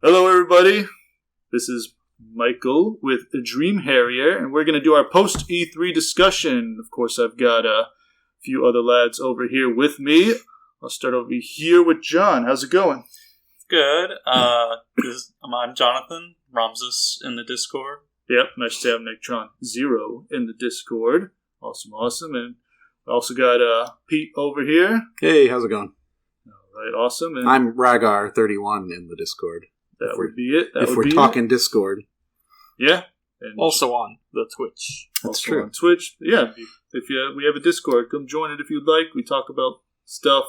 Hello, everybody. This is Michael with Dream Harrier, and we're going to do our post-E3 discussion. Of course, I've got a few other lads over here with me. I'll start over here with John. How's it going? Good. I'm Jonathan. Ramses in the Discord. Yep, nice to have Nectron0 in the Discord. Awesome. And we also got Pete over here. Hey, how's it going? All right, awesome. And I'm Ragar31 in the Discord. That would be it. If we're talking Discord. Yeah. And also on the Twitch. That's true. On Twitch. Yeah, we have a Discord. Come join it if you'd like. We talk about stuff.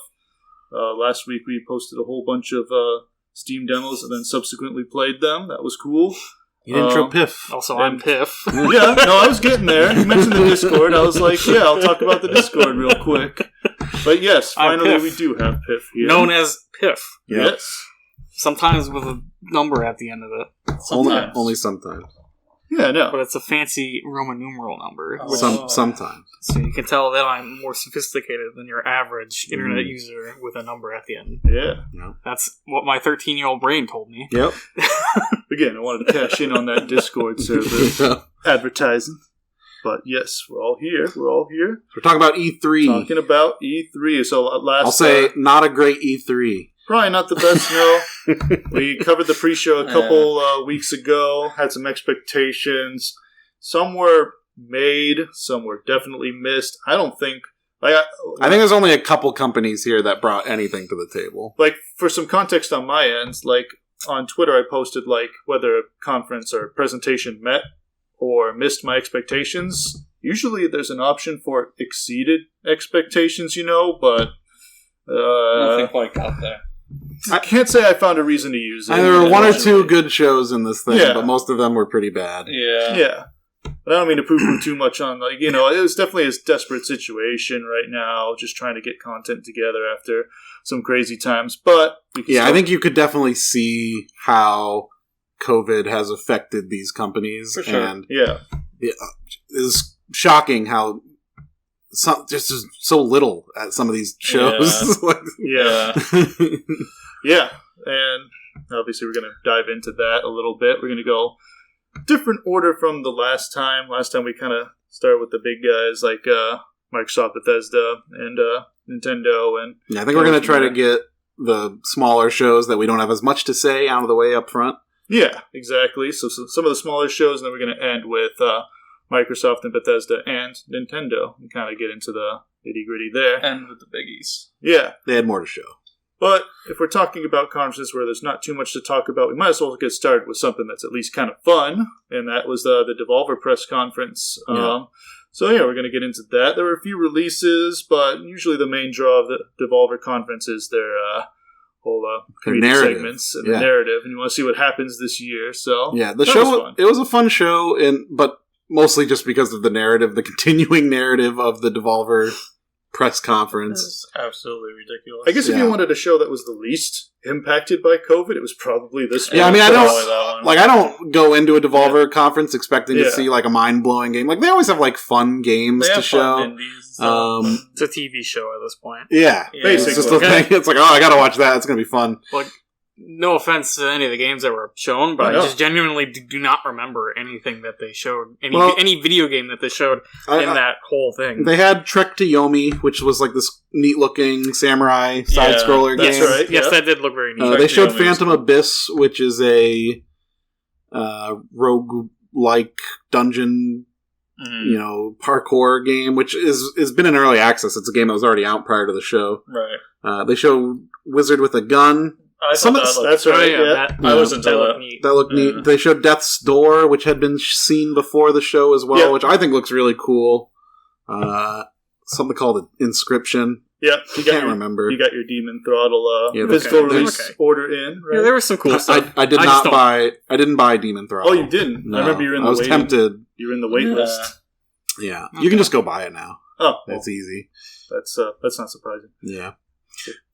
Last week we posted a whole bunch of Steam demos and then subsequently played them. That was cool. You intro Piff. Also, I'm Piff. Yeah, no, I was getting there. You mentioned the Discord. I was like, yeah, I'll talk about the Discord real quick. But yes, finally we do have Piff here. Known as Piff. Yep. Yes. Sometimes with a number at the end of it. Sometimes. Only sometimes. Yeah, no. But it's a fancy Roman numeral number. Sometimes. So you can tell that I'm more sophisticated than your average internet user with a number at the end. Yeah. That's what my 13-year-old brain told me. Yep. Again, I wanted to cash in on that Discord server advertising. But yes, we're all here. We're talking about E3. Talking about E3. So I'll say not a great E3. Probably not the best, no. We covered the pre-show a couple weeks ago, had some expectations. Some were made, some were definitely missed. I don't think... I think there's only a couple companies here that brought anything to the table. Like, for some context on my end, like, on Twitter I posted, like, whether a conference or presentation met or missed my expectations. Usually there's an option for exceeded expectations, but... nothing quite got there. I can't say I found a reason to use it. There were one or two good shows in this thing, but most of them were pretty bad. Yeah. But I don't mean to poo-poo too much on, it was definitely a desperate situation right now, just trying to get content together after some crazy times. But I think you could definitely see how COVID has affected these companies. For sure. And it's shocking how just so little at some of these shows. Yeah. And obviously we're going to dive into that a little bit. We're going to go different order from the last time. Last time we kind of started with the big guys like Microsoft, Bethesda, and Nintendo. And I think we're going to try to get the smaller shows that we don't have as much to say out of the way up front. Yeah, exactly. So some of the smaller shows, and then we're going to end with Microsoft and Bethesda and Nintendo and kind of get into the nitty-gritty there. And with the biggies. Yeah. They had more to show. But if we're talking about conferences where there's not too much to talk about, we might as well get started with something that's at least kind of fun, and that was the Devolver press conference. Yeah. We're going to get into that. There were a few releases, but usually the main draw of the Devolver conference is their whole creative segments and the narrative, and you want to see what happens this year. So the show, it was a fun show, but mostly just because of the narrative, the continuing narrative of the Devolver press conference. It's absolutely ridiculous. I guess if you wanted a show that was the least impacted by COVID, it was probably this one. Yeah, I mean, I don't go into a Devolver conference expecting to see like a mind-blowing game. Like, they always have like fun games to show. It's a TV show at this point. Yeah. Basically. It's just a thing. It's like, I gotta watch that. It's gonna be fun. Like, no offense to any of the games that were shown, but I just genuinely do not remember anything that they showed. Any video game that they showed in that whole thing. They had Trek to Yomi, which was like this neat-looking samurai side-scroller game. That's right. Yes, that did look very neat. They showed Phantom Abyss, which is a rogue-like dungeon parkour game, which has been in early access. It's a game that was already out prior to the show. Right. They showed Wizard with a Gun. That's right. I listened to that. That looked neat. They showed Death's Door, which had been seen before the show as well, which I think looks really cool. Something called Inscription. Yeah, I can't remember. You got your Demon Throttle physical release order in, right? Yeah, there was some cool stuff. I didn't buy Demon Throttle. Oh, you didn't? No. I remember you were in the I was tempted. You were in the wait list. Yeah. Okay. You can just go buy it now. Oh. That's easy. That's not surprising. Yeah.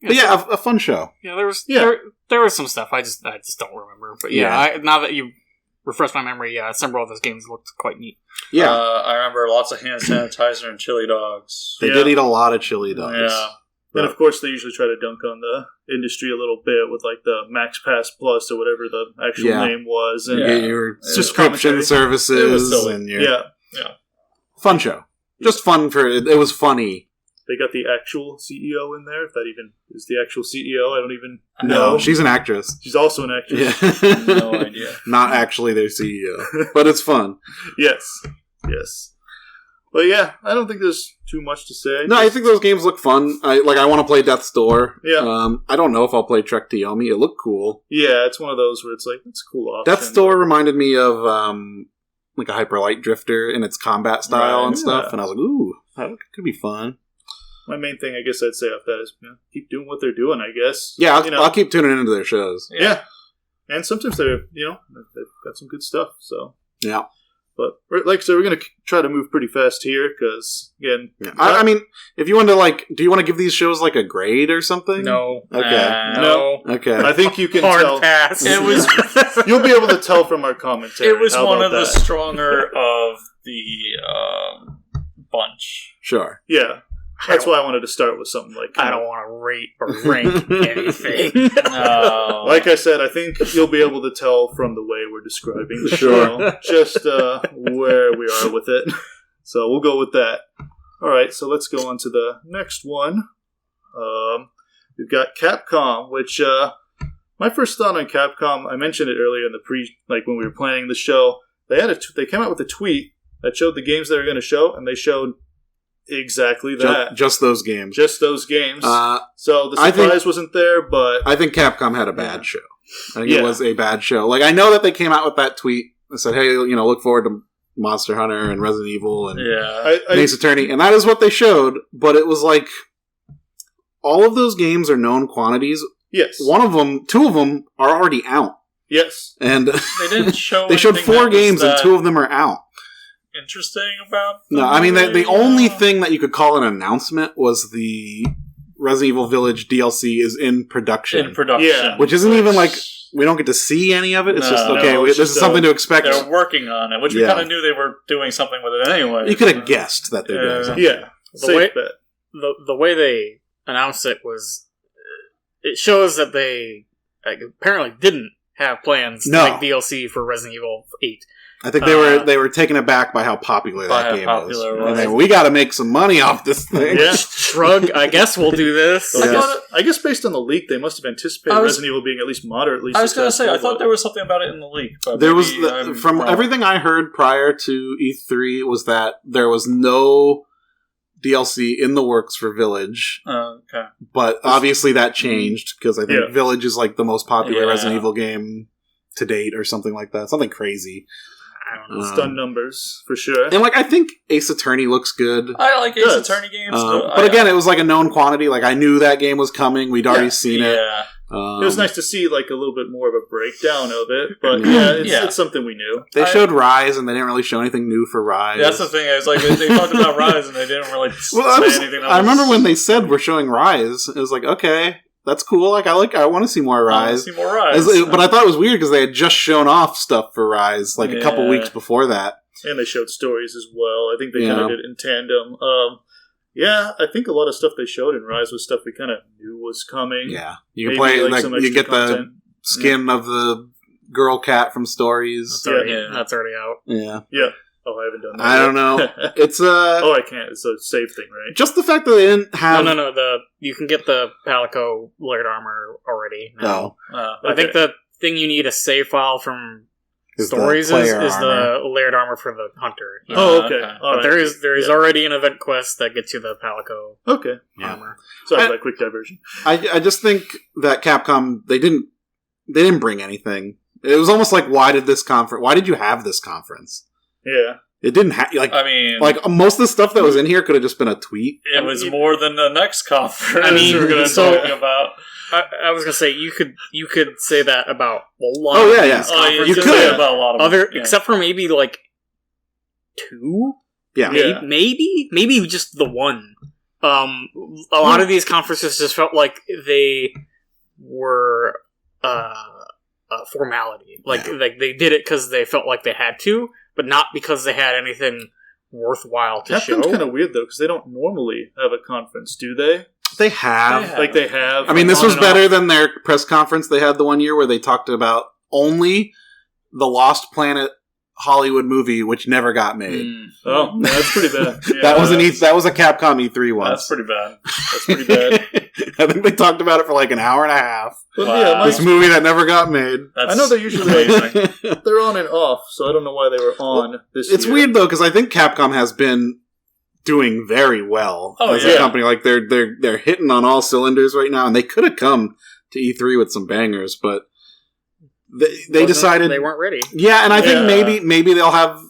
But a fun show. Yeah, there was some stuff. I just don't remember. But now that you refresh my memory, several of those games looked quite neat. Yeah. I remember lots of hand sanitizer and chili dogs. They did eat a lot of chili dogs. Yeah. And of course, they usually try to dunk on the industry a little bit with like the Max Pass Plus or whatever the actual name was. And your subscription services and your fun show. Just fun for it. It was funny. They got the actual CEO in there. If that even is the actual CEO, I don't even know. know. She's an actress. She's also an actress. Yeah. No idea. Not actually their CEO, but it's fun. Yes. But yeah, I don't think there's too much to say. No, I think those games look fun. I want to play Death's Door. Yeah. I don't know if I'll play Trek to Yomi. It looked cool. Yeah, it's one of those where it's like, it's a cool option. Death's Door reminded me of like a Hyper Light Drifter in its combat style and stuff, and I was like, ooh, that could be fun. My main thing, I guess I'd say off that is keep doing what they're doing, I guess. Yeah, I'll keep tuning into their shows. Yeah. And sometimes they've got some good stuff, so. Yeah. But, like I said, we're going to try to move pretty fast here, because, again... Yeah. I mean, if you want to, do you want to give these shows, a grade or something? No. Okay. No. Okay. I think you can Hard tell... pass. It was... You'll be able to tell from our commentary. It was one of the stronger of the bunch. Sure. Yeah. That's why I wanted to start with something like... I don't want to rate or rank anything. No. Like I said, I think you'll be able to tell from the way we're describing the show, just where we are with it. So we'll go with that. All right, so let's go on to the next one. We've got Capcom, which my first thought on Capcom, I mentioned it earlier in the when we were planning the show. They came out with a tweet that showed the games they were going to show, and they showed exactly that. Just those games. Just those games. So the surprise wasn't there, but... I think Capcom had a bad show. I think it was a bad show. I know that they came out with that tweet and said, hey, look forward to Monster Hunter and Resident Evil and Ace Attorney. And that is what they showed, but it was all of those games are known quantities. Yes. Two of them are already out. Yes. And they didn't show they showed 4 games and 2 of them are out. Interesting about no, I mean the only thing that you could call an announcement was the Resident Evil Village DLC is in production. Which isn't even we don't get to see any of it. It's this is something to expect. They're working on it, which we kind of knew they were doing something with it anyway. You could have guessed that they're doing something. Yeah, the way they announced it was, it shows that they apparently didn't have plans to make DLC for Resident Evil 8. I think they were taken aback by how popular that game was. And we got to make some money off this thing. Yeah. Shrug. I guess we'll do this. I guess based on the leak, they must have anticipated Resident Evil being at least moderately successful. I was going to say, I thought there was something about it in the leak. But there was from everything I heard prior to E3 was that there was no DLC in the works for Village. Okay. But obviously that changed because I think Village is the most popular Resident Evil game to date or something like that. Something crazy. I don't know. It's done numbers, for sure. And I think Ace Attorney looks good. I like Ace Attorney games. But again, it was a known quantity. I knew that game was coming. We'd already seen it. It was nice to see a little bit more of a breakdown of it. But it's something we knew. They showed Rise, and they didn't really show anything new for Rise. That's the thing. It was they talked about Rise, and they didn't really say anything else. I remember when they said we're showing Rise. It was okay. That's cool. I want to see more Rise. But I thought it was weird because they had just shown off stuff for Rise a couple weeks before that. And they showed stories as well. I think they kind of did it in tandem. I think a lot of stuff they showed in Rise was stuff we kind of knew was coming. Yeah, you can play you get content. The skin of the girl cat from Stories. That's already out. Yeah. Oh, I haven't done that. I don't know. It's I can't. It's a save thing, right? Just the fact that they didn't have... No. You can get the Palico layered armor already. No. I think the thing you need a save file from Stories is the layered armor for the Hunter. Oh, okay. But there is already an event quest that gets you the Palico armor. Sorry for that quick diversion. I just think that Capcom, they didn't bring anything. It was almost why did you have this conference? Yeah. It didn't have, most of the stuff that was in here could have just been a tweet. It was more than the next conference we're going to talk about. I was going to say, you could say that about a lot of these conferences. You could say about a lot of them. Except for maybe, 2? Yeah. Maybe just the one. A lot of these conferences just felt like they were formality. They did it because they felt like they had to, but not because they had anything worthwhile to show. Capcom's kind of weird, though, because they don't normally have a conference, do they? They have. Like, they have. I mean, this was better than their press conference they had the one year where they talked about only the Lost Planet Hollywood movie, which never got made. Oh, that's pretty bad. Yeah, that was a Capcom E3 once. That's pretty bad. That's pretty bad. I think they talked about it for like an hour and a half. But wow. This movie that never got made. I know they're usually they're on and off, so I don't know why they were on this year. It's weird though, because I think Capcom has been doing very well as a company. Like they're hitting on all cylinders right now, and they could have come to E3 with some bangers, but they decided they weren't ready. Yeah, and I think maybe they'll have.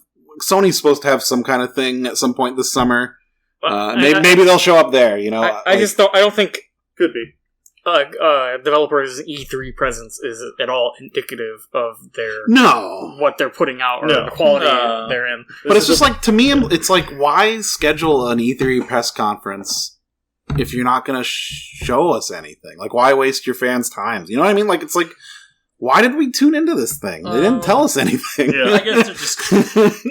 Sony's supposed to have some kind of thing at some point this summer. Maybe they'll show up there. You know, I don't think could be. Developers' E3 presence is at all indicative of what they're putting out or the quality they're in. But it's just like, to me, it's like, why schedule an E3 press conference if you're not going to show us anything? Like, why waste your fans' time? You know what I mean? Like, it's like, why did we tune into this thing? They didn't tell us anything. Yeah, I guess they're just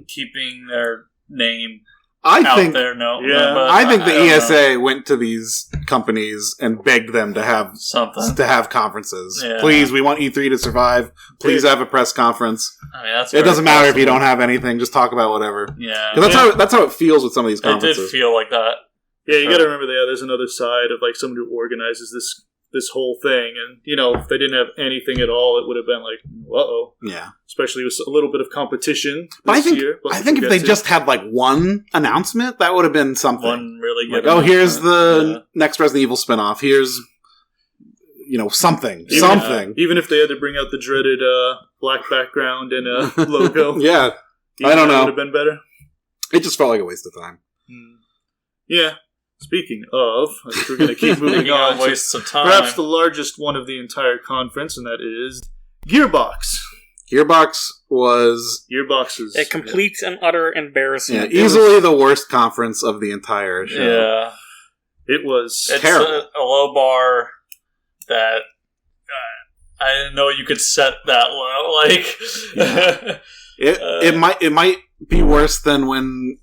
keeping their name out there. No, yeah. But I think the ESA went to these companies and begged them to have conferences. Yeah. Please, we want E3 to survive. Please have a press conference. I mean, it doesn't matter if you don't have anything. Just talk about whatever. Yeah, that's how it feels with some of these conferences. It did feel like that. Yeah, you got to remember that there's another side of like someone who organizes this whole thing, and if they didn't have anything at all, it would have been like, uh-oh. Yeah. Especially with a little bit of competition but this year. I think if they just had like one announcement, that would have been something. One really good here's the next Resident Evil spinoff. Here's something. Even if they had to bring out the dreaded black background and a logo. Yeah. I don't know. Would have been better. It just felt like a waste of time. Yeah. Speaking of, I think we're going to keep moving on waste of time. Perhaps the largest one of the entire conference, and that is Gearbox. Gearbox's a complete and utter embarrassment. Yeah, easily the worst conference of the entire show. Yeah, it was terrible. A low bar that I didn't know you could set that low. Like, it might be worse than when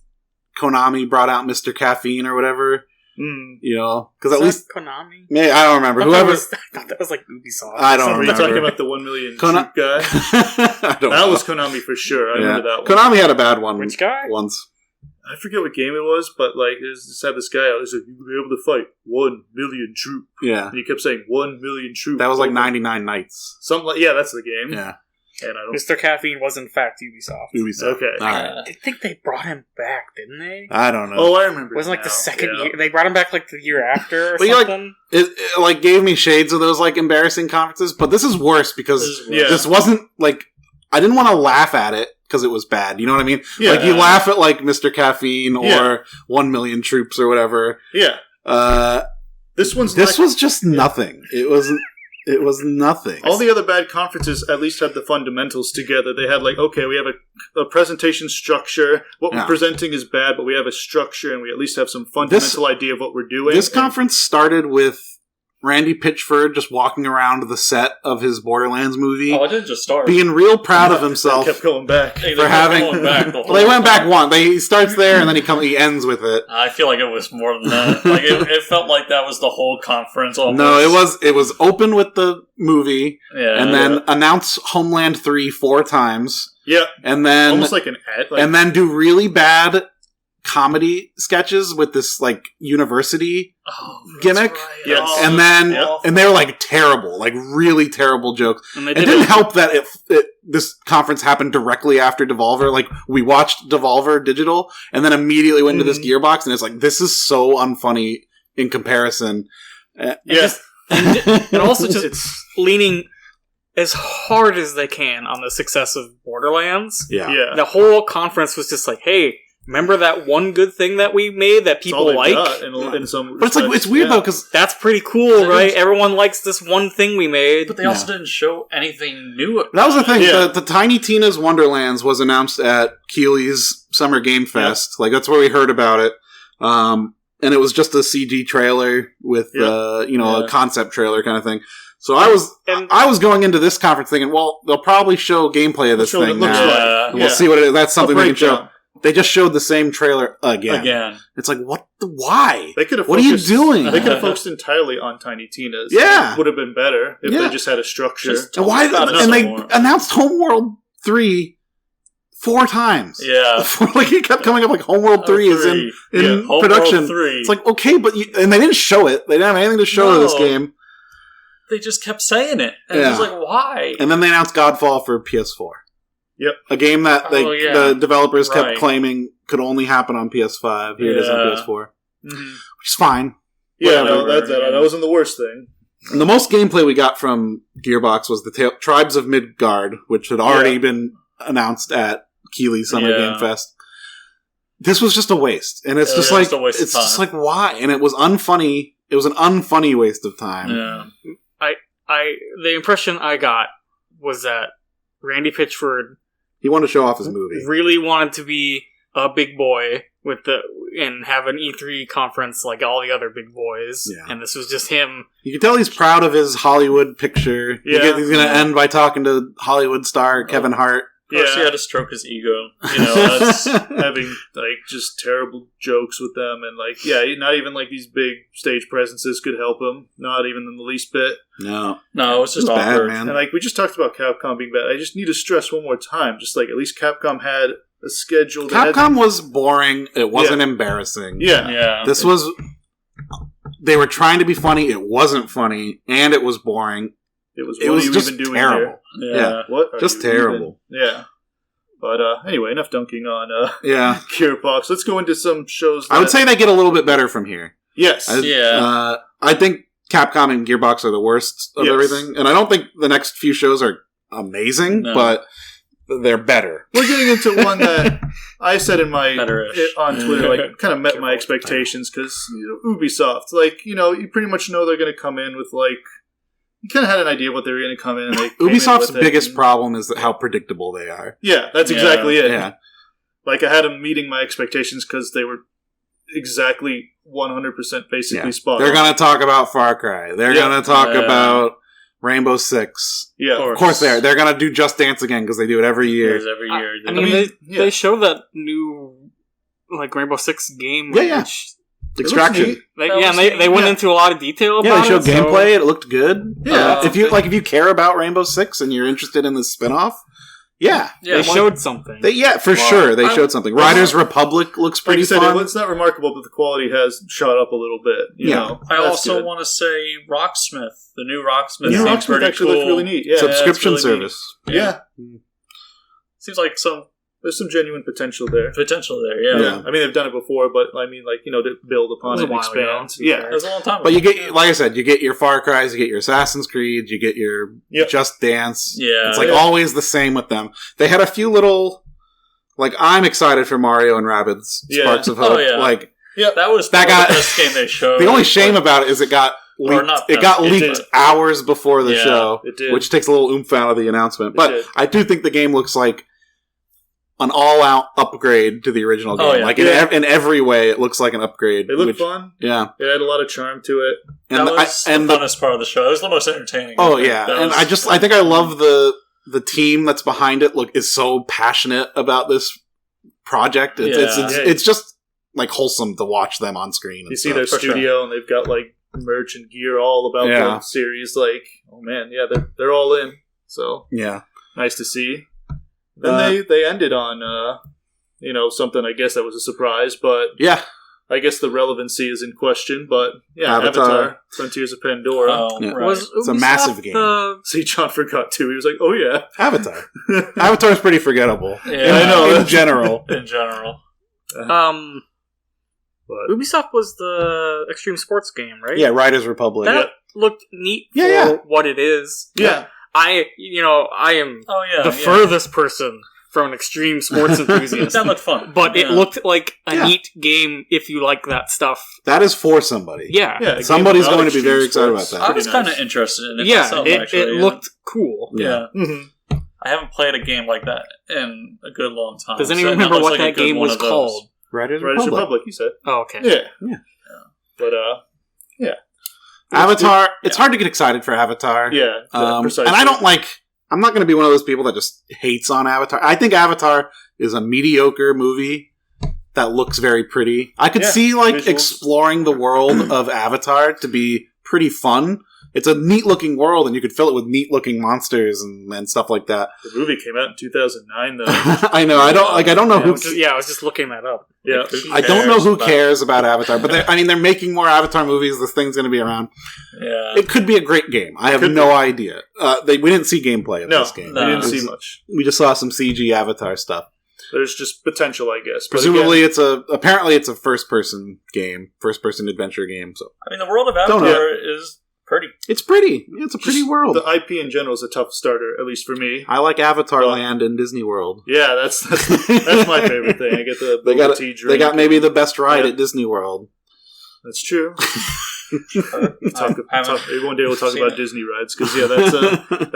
Konami brought out Mr. Caffeine or whatever. Because at least Konami. I don't remember. I thought that was like Ubisoft. I don't remember. Are you talking about the 1 million troop guy? That was Konami for sure. I remember that one. Konami had a bad one. Which guy? Once. I forget what game it was, but like, it just had this guy out. He said, "You'll be able to fight 1 million troop." Yeah, and he kept saying 1 million troop. That was like 99 Nights. Something like that's the game. Yeah. And Mr. Caffeine was in fact Ubisoft. Okay. All right. I think they brought him back, didn't they? I don't know. Oh, I remember. It wasn't like the second year. They brought him back like the year after or but something. It like gave me shades of those like embarrassing conferences, but this is worse because this wasn't like I didn't want to laugh at it because it was bad. You know what I mean? Yeah. Like you laugh at like Mr. Caffeine or 1 million troops or whatever. Yeah. This was just nothing. It was nothing. All the other bad conferences at least had the fundamentals together. They had like, okay, we have a presentation structure. What we're presenting is bad, but we have a structure and we at least have some fundamental idea of what we're doing. This conference started with Randy Pitchford just walking around the set of his Borderlands movie. Oh, it didn't just start. Being real proud of himself. They kept going back. They went back one. He starts there and then he ends with it. I feel like it was more than that. Like it felt like that was the whole conference. Almost. No, it was open with the movie and then announce Homeland 3 4 times. Yeah. And then almost like an ad. And then do really bad comedy sketches with this like university gimmick. Right. Yes. And then and they were like terrible, like really terrible jokes. And it didn't help that this conference happened directly after Devolver. Like we watched Devolver Digital and then immediately went into this Gearbox and it's like this is so unfunny in comparison. And also just leaning as hard as they can on the success of Borderlands. Yeah. The whole conference was just like, hey, remember that one good thing that we made that people like? In some but it's weird though, because that's pretty cool, right? Everyone likes this one thing we made. But they also didn't show anything new. That was the thing. The Tiny Tina's Wonderlands was announced at Keighley's Summer Game Fest. Like, that's where we heard about it. And it was just a CG trailer with, a concept trailer kind of thing. So I was going into this conference thinking, well, they'll probably show gameplay of this thing now. We'll see what it is. That's something they can show. They just showed the same trailer again. It's like, why? They could have. What are you doing? They could have focused entirely on Tiny Tina's. Yeah, it would have been better if they just had a structure. And why? And they announced Homeworld 3 4 times. Yeah, like he kept coming up like Homeworld 3 is in production. 3. It's like, okay, but and they didn't show it. They didn't have anything to show this game. They just kept saying it, and it was like, why? And then they announced Godfall for PS4. Yep, a game that the developers kept claiming could only happen on PS5. Here it is on PS4, which is fine. Yeah, that wasn't the worst thing. And the most gameplay we got from Gearbox was the Tribes of Midgard, which had already been announced at Keighley Summer Game Fest. This was just a waste, and it's just like just like why? And it was unfunny. It was an unfunny waste of time. Yeah, the impression I got was that Randy Pitchford. He wanted to show off his movie. Really wanted to be a big boy and have an E3 conference like all the other big boys. Yeah. And this was just him. You can tell he's proud of his Hollywood picture. Yeah. He's going to end by talking to Hollywood star Kevin Hart. Of course, he had to stroke his ego. That's having just terrible jokes with them, and not even these big stage presences could help him. Not even in the least bit. No, it was just awkward, man. And we just talked about Capcom being bad. I just need to stress one more time. Just at least Capcom had a schedule. Capcom was boring. It wasn't embarrassing. Yeah. This was. They were trying to be funny. It wasn't funny, and it was boring. It was just even doing terrible. Here? Yeah. What? Just terrible. Yeah. But anyway, enough dunking on Gearbox. Let's go into some shows. I would say they get a little bit better from here. Yes. I think Capcom and Gearbox are the worst of everything. And I don't think the next few shows are amazing, but they're better. We're getting into one that I said on Twitter, kind of met my expectations because Ubisoft, you pretty much know they're going to come in with you kind of had an idea what they were going to come in. And Ubisoft's biggest problem is how predictable they are. Yeah, that's exactly it. Yeah. I had them meeting my expectations because they were exactly 100% basically spot on. They're going to talk about Far Cry. They're going to talk about Rainbow Six. Yeah, of course they are. They're going to do Just Dance again because they do it every year. They show that new Rainbow Six game. Yeah. Extraction. They went into a lot of detail about it. Yeah, they showed gameplay. It looked good. Yeah. If you care about Rainbow Six and you're interested in this spinoff, they showed something. Sure. They showed something. Riders Republic looks pretty fun. It's not remarkable, but the quality has shot up a little bit. You know, I also want to say Rocksmith. The new Rocksmith. Yeah, Rocksmith actually looks really neat. Yeah, subscription really service. Neat. Yeah. Seems like there's some genuine potential there. Yeah. I mean, they've done it before, but to build upon it and expand. Yeah. It was a long time ago. But you get, like I said, you get your Far Cries, you get your Assassin's Creed, you get your Just Dance. Yeah. It's always the same with them. They had a few little, I'm excited for Mario and Rabbids Sparks of Hope. Oh, yeah. That was the best game they showed. The only shame about it is it got leaked. It got leaked hours before the show, which takes a little oomph out of the announcement. But I do think the game looks like an all-out upgrade to the original game. In every way, it looks like an upgrade. It looked fun. Yeah. It had a lot of charm to it. And that was the funnest part of the show. It was the most entertaining. Oh, yeah. And I think I love the team that's behind it. Is so passionate about this project. It's just wholesome to watch them on screen. You see their studio, and they've got merch and gear all about the series. Oh man, they're all in. So nice to see. Then they ended on something I guess that was a surprise, but I guess the relevancy is in question. But Avatar Frontiers of Pandora. Oh, right. It's a massive game. See, John forgot too. He was like, "Oh yeah, Avatar." Avatar's pretty forgettable. Yeah, I know in general. But Ubisoft was the Extreme Sports game, right? Yeah, Riders Republic. That looked neat for what it is. Yeah. I am the furthest person from an extreme sports enthusiast. That looked fun. But it looked like a neat game if you like that stuff. That is for somebody. Yeah. Somebody's going to be very excited about that. I was kind of interested in it myself, actually. It looked cool. Yeah. Mm-hmm. I haven't played a game like that in a good long time. Does anyone remember what that game was called? Riders Republic, you said. Oh, okay. Yeah. But, Avatar, it's hard to get excited for Avatar. Yeah, precisely. And I'm not going to be one of those people that just hates on Avatar. I think Avatar is a mediocre movie. that looks very pretty. I could see like exploring the world of Avatar to be pretty fun. It's a neat-looking world, and you could fill it with neat-looking monsters and stuff like that. The movie came out in 2009, though. I know. I don't know who. I was just looking that up. Yeah, I don't know who cares about Avatar, but they're making more Avatar movies. This thing's going to be around. Yeah, it could be a great game. I have no idea. We didn't see gameplay of this game. No, we didn't see much. We just saw some CG Avatar stuff. There's just potential, I guess. Presumably, it's a first-person game, first-person adventure game. So I mean, the world of Avatar is pretty. It's pretty. Yeah, it's a pretty world. The IP in general is a tough starter, at least for me. I like Avatar Land and Disney World. Yeah, that's my favorite thing. I get the they got maybe the best ride at Disney World. That's true. One day we'll talk about Disney rides because that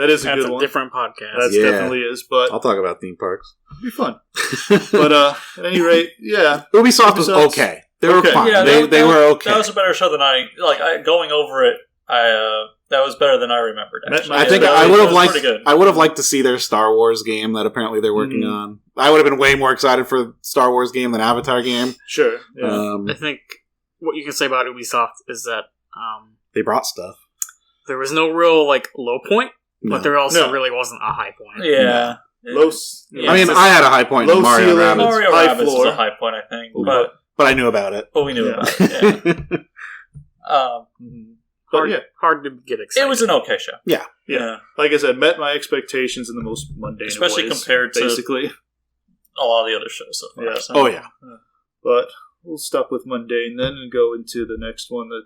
is a good one. That's a different podcast. That definitely is. But I'll talk about theme parks. It'll be fun. But at any rate, yeah, Ubisoft was okay. They were fine. Yeah, they were okay. That was a better show than going over it. That was better than I remembered. Actually. I think I would have liked to see their Star Wars game that apparently they're working on. I would have been way more excited for Star Wars game than Avatar game. Sure. Yeah. I think what you can say about Ubisoft is that they brought stuff. There was no real low point, but there also really wasn't a high point. Yeah. I mean, I had a high point in Mario Rabbids. Mario Rabbids was a high point, I think. But I knew about it. But we knew about it, yeah. Hard to get excited. It was an okay show. Yeah. Like I said, met my expectations in the most mundane especially of ways, compared to basically a lot of the other shows so far. Yeah. So. Oh, yeah. But we'll stop with mundane then and go into the next one that,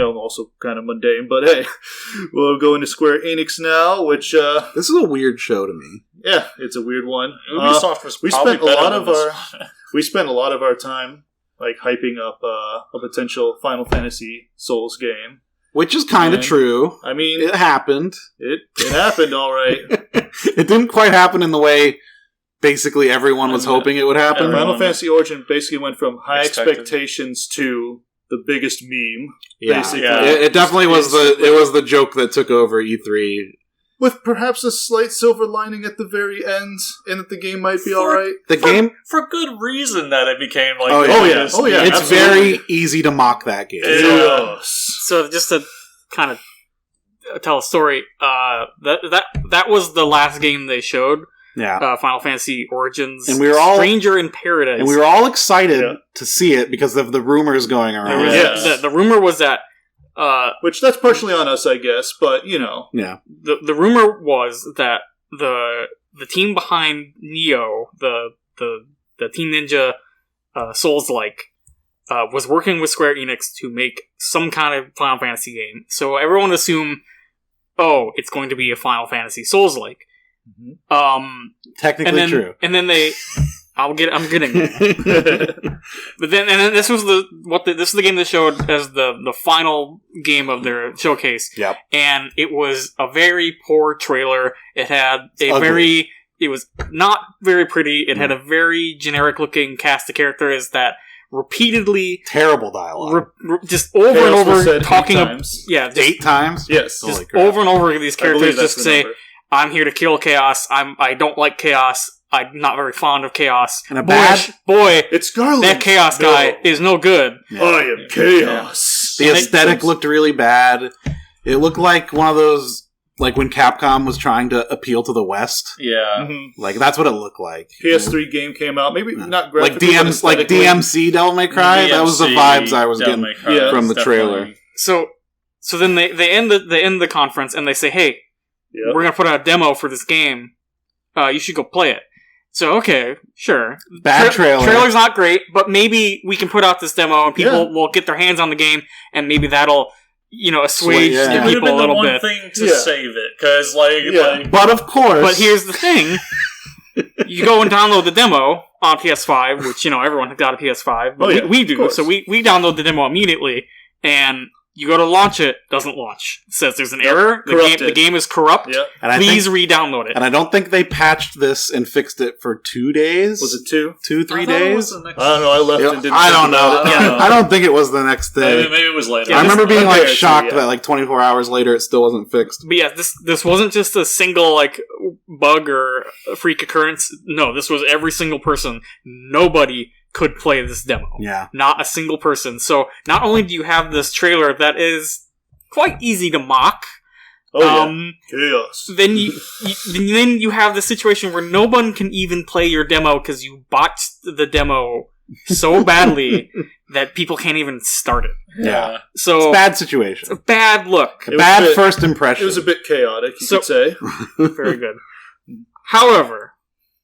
also kind of mundane. But hey, we'll go into Square Enix now, which... this is a weird show to me. Yeah, it's a weird one. Ubisoft was probably We spent a lot of our time hyping up a potential Final Fantasy Souls game. Which is kind of true. I mean... It happened. It happened, all right. It didn't quite happen in the way basically everyone was hoping it would happen. Final Fantasy Origin basically went from high expectations to the biggest meme, basically. Yeah. It definitely was the joke that took over E3. With perhaps a slight silver lining at the very end, and that the game might be alright. For good reason that it became yeah. It's absolutely very easy to mock that game. So just to kind of tell a story, that was the last game they showed. Yeah. Final Fantasy Origins, and we were all Stranger in Paradise, and we were all excited to see it because of the rumors going around. The rumor was that. Which that's partially on us, I guess, but Yeah. The rumor was that the team behind Neo, the Team Ninja Souls-like, was working with Square Enix to make some kind of Final Fantasy game. So everyone assumed, it's going to be a Final Fantasy Souls-like. Mm-hmm. Technically true. And then I'm getting there. But then this was the game they showed as the final game of their showcase. Yep. And it was a very poor trailer. It had it was not very pretty. It had a very generic looking cast of characters that repeatedly terrible dialogue. Just over and over talking 8 times. 8 times? Yes. Just over and over these characters just say, I'm here to kill chaos. I don't like chaos. I'm not very fond of chaos. And it's Garland. That chaos guy is no good. Yeah. I am chaos. The aesthetic looked really bad. It looked like one of those, when Capcom was trying to appeal to the West. Yeah. Mm-hmm. That's what it looked like. PS3 game came out. Maybe not graphically, DMC Devil May Cry. That was the vibes I was getting from the trailer. So then they end the conference and they say, hey, we're going to put out a demo for this game. You should go play it. So, okay, sure. Bad trailer. Trailer's not great, but maybe we can put out this demo and people will get their hands on the game, and maybe that'll, assuage the people a little bit. It would have been the one thing to save it, because, But of course. But here's the thing. You go and download the demo on PS5, which, everyone has got a PS5. But we do, so we download the demo immediately, and you go to launch it, doesn't launch. It says there's an error, the game is corrupt, please re-download it. And I don't think they patched this and fixed it for 2 days. Was it 2? 3 days? I don't know, I left and didn't I don't know. I don't think it was the next day. Maybe it was later. I remember being shocked that 24 hours later it still wasn't fixed. But yeah, this wasn't just a single bug or a freak occurrence. No, this was every single person. Nobody could play this demo. Yeah. Not a single person. So not only do you have this trailer that is quite easy to mock, chaos. Then you have the situation where no one can even play your demo because you botched the demo so badly that people can't even start it. Yeah. So it's a bad situation. It's a bad look. Bad first impression. It was a bit chaotic, you could say. Very good. However,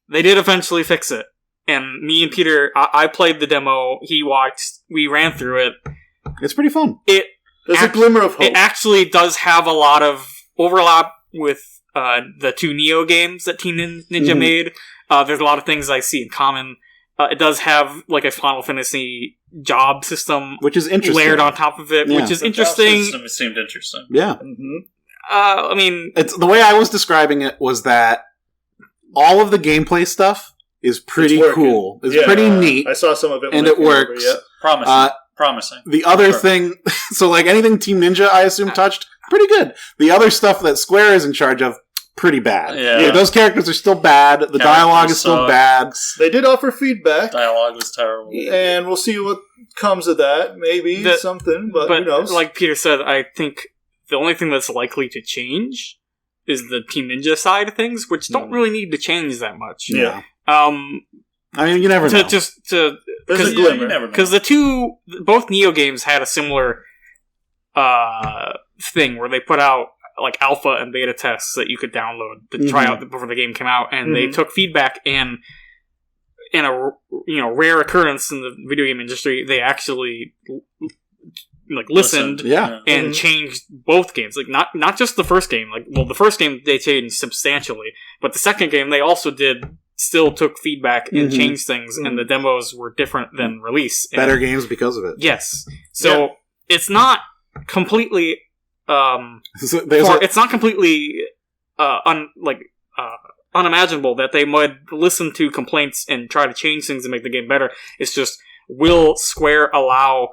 they did eventually fix it. And me and Peter, I played the demo, he watched, we ran through it. It's pretty fun. There's a glimmer of hope. It actually does have a lot of overlap with the two Neo games that Team Ninja made. There's a lot of things I see in common. It does have like a Final Fantasy job system, which is interesting, layered on top of it, which is interesting. System seemed interesting. Yeah. I mean, it's the way I was describing it was that all of the gameplay stuff is pretty cool. It's pretty neat. I saw some of it, and it works. Promising. The other thing, so like anything Team Ninja, I assume touched, pretty good. The other stuff that Square is in charge of, pretty bad. Yeah. Like, those characters are still bad. The dialogue is still bad. They did offer feedback. Dialogue was terrible. And we'll see what comes of that. Maybe something, but who knows? Like Peter said, I think the only thing that's likely to change is the Team Ninja side of things, which don't really need to change that much. Yeah. I mean, you never know. There's a glimmer. Because both Neo games had a similar thing where they put out like alpha and beta tests that you could download to try out before the game came out, and they took feedback, and in a rare occurrence in the video game industry, they actually listened and changed both games. Like not just the first game. The first game they changed substantially, but the second game they also still took feedback and changed things, and the demos were different than release. Better games because of it. Yes. So it's not completely it's not completely unimaginable that they might listen to complaints and try to change things and make the game better. It's just, will Square allow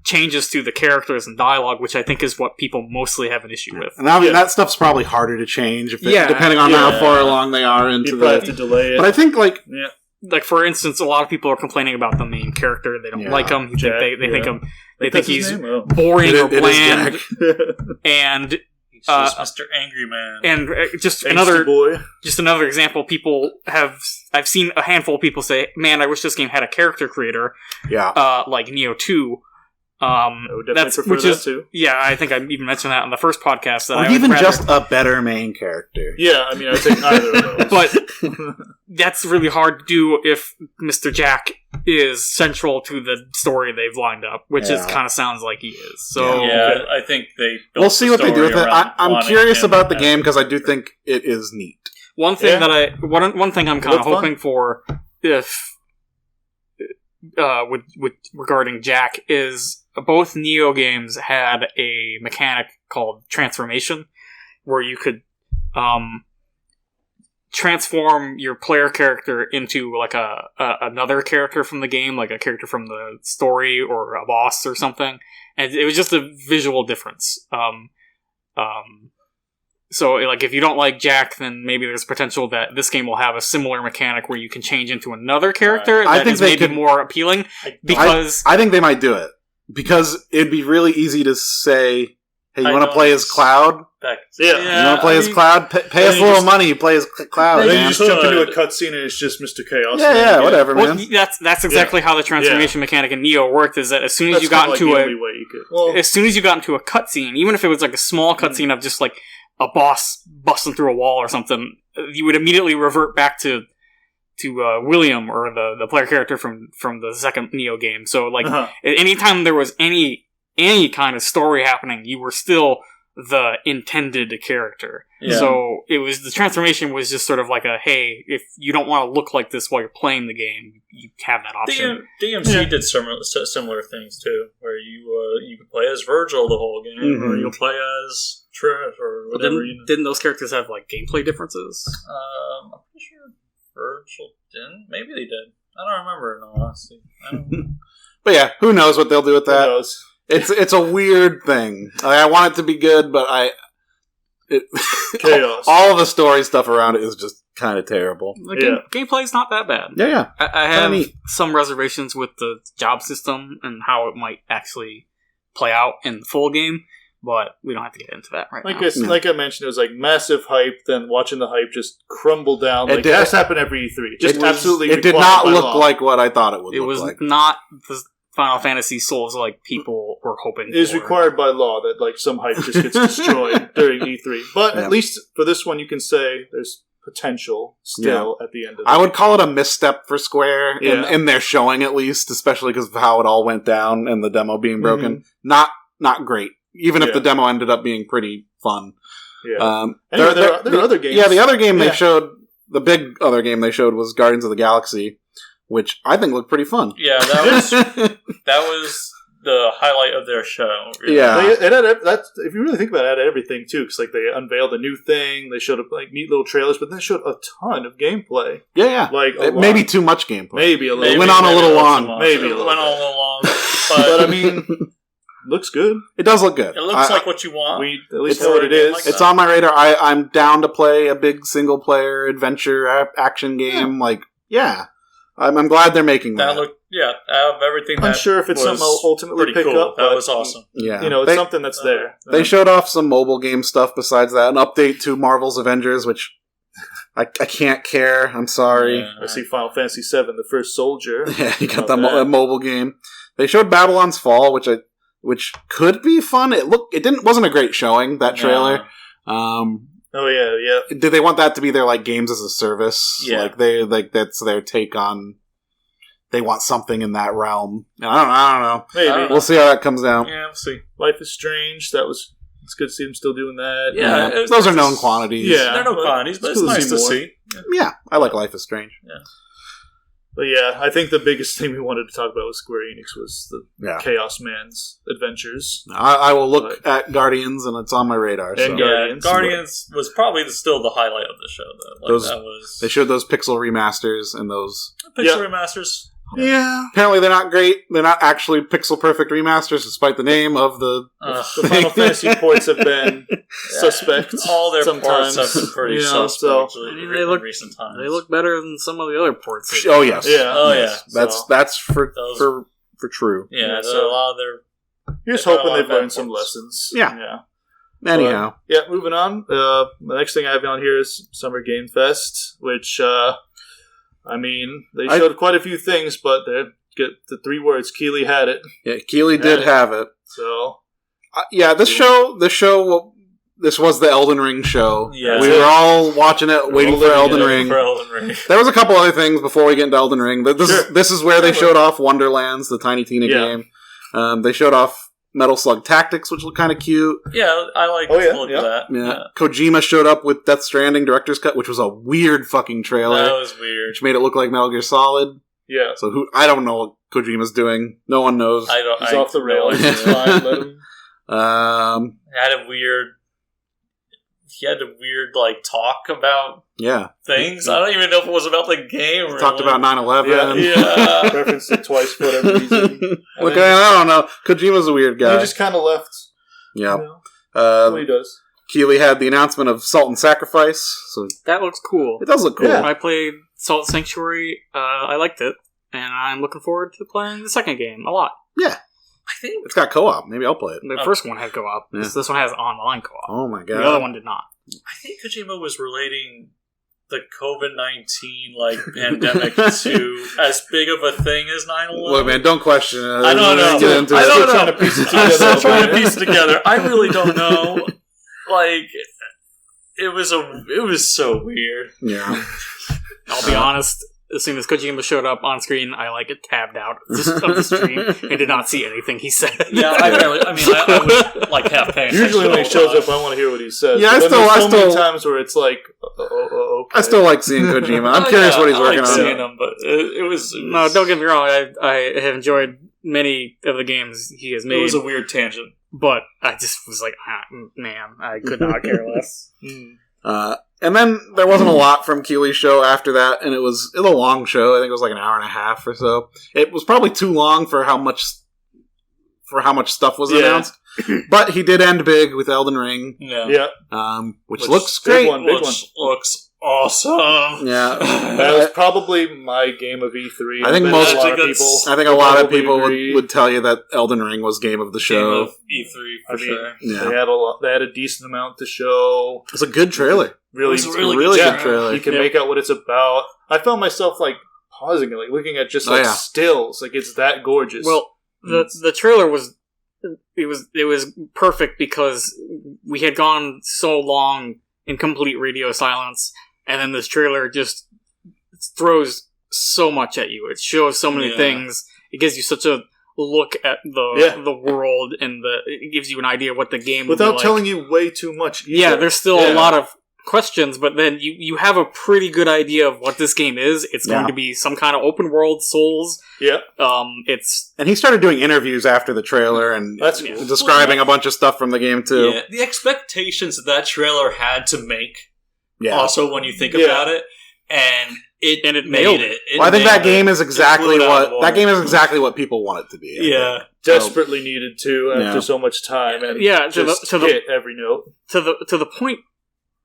changes to the characters and dialogue, which I think is what people mostly have an issue with. And I mean, that stuff's probably harder to change depending on how far along they are into you have to delay it. But I think like for instance, a lot of people are complaining about the main character. They don't like him. They think he's boring or bland. And he's just Mr. Angry Man. And just another example. I've seen a handful of people say, "Man, I wish this game had a character creator." Yeah. Like Neo 2. Too. Yeah, I think I even mentioned that on the first podcast. Or even just a better main character. Yeah, I mean, I think either of those. But that's really hard to do if Mr. Jack is central to the story they've lined up, which kind of sounds like he is. So I think we'll see what they do with it. I'm curious about the game because I do think it is neat. One thing I'm kind of hoping for, if regarding Jack, is both Neo games had a mechanic called transformation, where you could transform your player character into like another character from the game, like a character from the story or a boss or something, and it was just a visual difference. So, like, if you don't like Jack, then maybe there's potential that this game will have a similar mechanic where you can change into another character that is maybe more appealing. Because I think they might do it. Because it'd be really easy to say, hey, you want to play as Cloud? You want to play as Cloud? Pay us a little money, play as Cloud. Then you just jump into a cutscene and it's just Mr. Chaos. Yeah, whatever, man. That's exactly how the transformation mechanic in Neo worked, is that as soon as you got into a cutscene, even if it was like a small cutscene of just like a boss busting through a wall or something, you would immediately revert back to William, or the player character from the second Neo game. So like anytime there was any kind of story happening, you were still the intended character. Yeah. So the transformation was just sort of like hey, if you don't want to look like this while you're playing the game, you have that option. DMC did similar things too, where you could play as Virgil the whole game, or you'll play as Trish or whatever. Didn't those characters have like gameplay differences? I'm pretty sure Virgil didn't. Maybe they did. I don't remember, in all honesty. But yeah, who knows what they'll do with that? Who knows? It's a weird thing. I want it to be good, but chaos. All of the story stuff around it is just kind of terrible. Gameplay's not that bad. Yeah. I have some reservations with the job system and how it might actually play out in the full game, but we don't have to get into that right now. Like I mentioned, it was like massive hype, then watching the hype just crumble down. Like, that's happened every E3. It did not look like what I thought it would look like. It was not the Final Fantasy Souls like people were hoping It is required by law that like some hype just gets destroyed during E3. But at least for this one, you can say there's potential still at the end of it. I would call it a misstep for Square in their showing, at least, especially because of how it all went down and the demo being broken. Not great, even if the demo ended up being pretty fun. Yeah. Anyway, there are other games. Yeah, the other game they showed, the big other game they showed was Guardians of the Galaxy, which I think looked pretty fun. Yeah, that was the highlight of their show. Really. Yeah, if you really think about it, it had everything too, because like they unveiled a new thing, they showed up like neat little trailers, but then they showed a ton of gameplay. Yeah, like maybe too much gameplay. Maybe a little. It went on a little long. Maybe it went on a little long. But I mean, looks good. It does look good. It looks like what you want. We at least know what it is. It's on my radar. I'm down to play a big single player adventure action game. I'm glad they're making that. Out of everything. I'm sure if it's something I'll ultimately pick up. That was awesome. Yeah, it's something that's there. They showed off some mobile game stuff besides that. An update to Marvel's Avengers, which I can't care. I'm sorry. Yeah. I see Final Fantasy VII, The First Soldier. Yeah, you got that mobile game. They showed Babylon's Fall, which could be fun. It wasn't a great showing, that trailer. Oh yeah. Did they want that to be their like games as a service? Yeah, that's their take on. They want something in that realm. I don't know. Maybe we'll see how that comes out. Yeah, we'll see. Life is Strange. It's good to see them still doing that. Yeah, those are known quantities. Yeah, they're known quantities, but it's nice to see. Yeah, I like Life is Strange. Yeah. But yeah, I think the biggest thing we wanted to talk about with Square Enix was the Chaos Man's adventures. I will look at Guardians, and it's on my radar. And Guardians was probably still the highlight of the show, though. They showed those pixel remasters and those remasters. Yeah. Apparently they're not great. They're not actually pixel perfect remasters, despite the name of the Final Fantasy ports have been suspect. All their sometimes. Ports have been pretty suspect. They look recent times. They look better than some of the other ports. Oh yes. Yeah. Oh yeah. That's for true. Yeah. So a lot of their. You're just hoping they've learned some lessons. Yeah. Anyhow. Moving on. The next thing I have on here is Summer Game Fest, which. They showed quite a few things, but they get the 3 words. Keeley had it. Yeah, Keeley did have it. So, this was the Elden Ring show. Yeah, we were all watching it, waiting for Elden Ring. There was a couple other things before we get into Elden Ring. This is where they showed off Wonderlands, the Tiny Tina game. They showed off Metal Slug Tactics, which looked kind of cute. Yeah, I like the look of that. Yeah. Kojima showed up with Death Stranding Director's Cut, which was a weird fucking trailer. That was weird. Which made it look like Metal Gear Solid. Yeah. So I don't know what Kojima's doing. No one knows. He's off the rails. It's fine. Let him. He had a weird talk about things. I don't even know if it was about the game. Really. Talked about 9/11. Yeah. Referenced it twice for whatever reason. Look, I don't know. Kojima's a weird guy. He just kind of left. Yeah. What he does. Keeley had the announcement of Salt and Sacrifice. So that looks cool. It does look cool. Yeah. I played Salt Sanctuary. I liked it. And I'm looking forward to playing the second game a lot. Yeah. I think it's got co-op. Maybe I'll play it. The first one had co-op. Yeah. This one has online co-op. Oh my god! The other one did not. I think Kojima was relating the COVID-19 pandemic to as big of a thing as 9/11. Look, man, don't question it. I don't know. I'm still trying to piece it together. I really don't know. It was so weird. Yeah. I'll be honest. As soon as Kojima showed up on screen, I tabbed out of the stream and did not see anything he said. Yeah, I was half paying. Usually when he shows up, I want to hear what he says. Yeah, I still many times where it's okay. I still like seeing Kojima. I'm curious what he's working on. Seeing him, but it was no. Don't get me wrong. I have enjoyed many of the games he has made. It was a weird tangent, but I just was man, I could not care less. And then there wasn't a lot from Keeley's show after that, and it was a long show. I think it was an hour and a half or so. It was probably too long for how much stuff was announced. But he did end big with Elden Ring. Yeah. Which looks great. Big one. Looks awesome. Yeah. That was probably my game of E3. I think a lot of people would tell you that Elden Ring was game of the show. Game of E3 for sure. Yeah. They had a decent amount to show. It's a good trailer. Really good trailer. You can make out what it's about. I found myself pausing and looking at just stills. It's that gorgeous. Well, the trailer was perfect because we had gone so long in complete radio silence, and then this trailer just throws so much at you. It shows so many things. It gives you such a look at the world, and it gives you an idea of what the game without will be like. telling you way too much either. Yeah, there's still a lot of questions, but then you have a pretty good idea of what this game is. It's going to be some kind of open world Souls. Yeah. And he started doing interviews after the trailer and describing a bunch of stuff from the game too. Yeah. The expectations that trailer had to make. Yeah. Also, when you think about it, and it made it. I think that game is exactly what people want it to be. Yeah. Desperately needed to after so much time, and to hit every note to the point.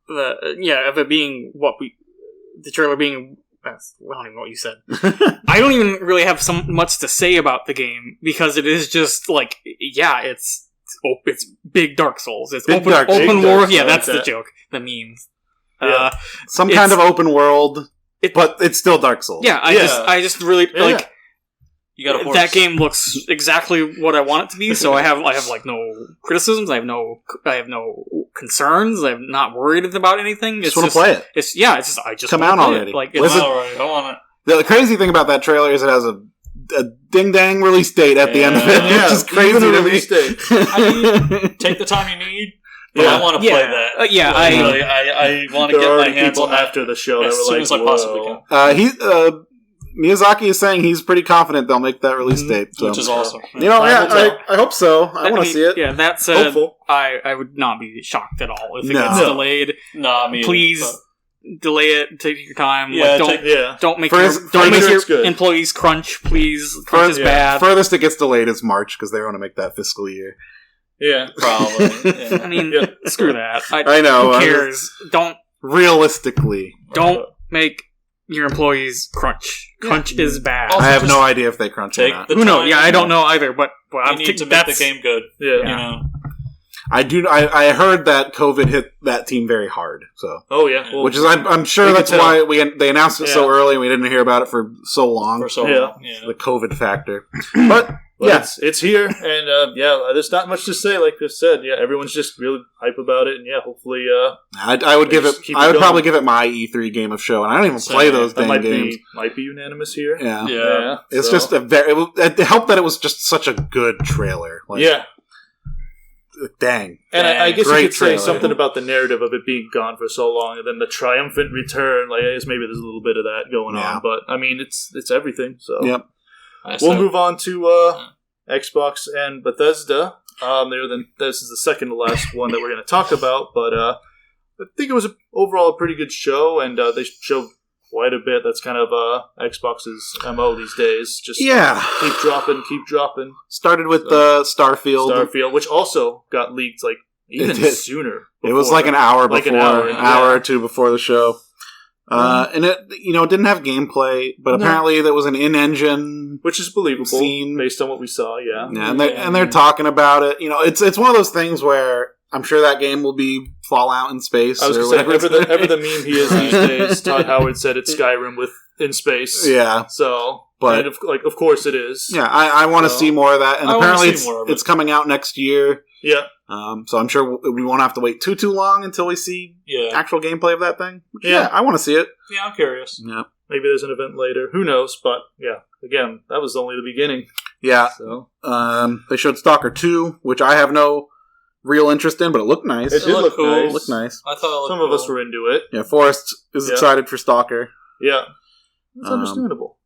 Of it being the trailer being. I don't even know what you said. I don't even really have so much to say about the game because it is just it's big Dark Souls. It's open world. Yeah, that's the joke. The memes. Some kind of open world, but it's still Dark Souls. Yeah, I just really like. You got that game looks exactly what I want it to be. So I have no criticisms. I have no concerns. I'm not worried about anything. Just want to play it. I just come out already. It's alright. I want it. The crazy thing about that trailer is it has a ding dang release date at the end of it, which is crazy to me. Take the time you need. But I want to play that. I want to get my hands on that after the show as soon as I possibly can. Miyazaki is saying he's pretty confident they'll make that release date, so. Which is awesome. I hope so. I want to see it. Yeah, that said, I would not be shocked at all if it gets delayed. Please delay it. Take your time. Don't make your employees crunch. Please, crunch is bad. Furthest it gets delayed is March because they want to make that fiscal year. Yeah, probably. Yeah. I mean, screw that. I know. Who cares? Don't make your employees crunch. Crunch is bad. Also, I have no idea if they crunch or not. Who knows? Yeah, I don't know either. But you need to make the game good. Yeah. You know. I heard that COVID hit that team very hard. So. Oh yeah. Well, which is I'm sure that's why they announced it so early and we didn't hear about it for so long. The COVID factor, but. It's here, and there's not much to say. Like I said, everyone's just really hype about it, and hopefully, I would give it. I would probably give it my E3 game of show, and I don't even play those dang games. Might be unanimous here. Yeah. It's just it helped that it was just such a good trailer. Dang. And I guess you could say something about the narrative of it being gone for so long, and then the triumphant return. I guess maybe there's a little bit of that going on, but I mean, it's everything. So yep. We'll move on to Xbox and Bethesda. This is the second to last one that we're going to talk about, but I think it was overall a pretty good show, and they showed quite a bit. That's kind of Xbox's MO these days. Just keep dropping. Started with Starfield, which also got leaked even sooner. It was an hour before, an hour or two before the show. And it didn't have gameplay, but apparently there was an in-engine, which is believable scene based on what we saw. And they're talking about it. It's one of those things where I'm sure that game will be Fallout in space. I was going to say, ever the meme he is these days. Todd Howard said it's Skyrim in space. Yeah. So, but of course it is. Yeah, I want to see more of that, and apparently it's coming out next year. Yeah. So I'm sure we won't have to wait too long until we see actual gameplay of that thing. I want to see it. Yeah, I'm curious. Yeah. Maybe there's an event later. Who knows? But again, that was only the beginning. Yeah. So they showed Stalker 2, which I have no real interest in, but it looked nice. It did look cool. It looked nice. I thought some of us were into it. Yeah, Forrest is excited for Stalker. Yeah. That's understandable.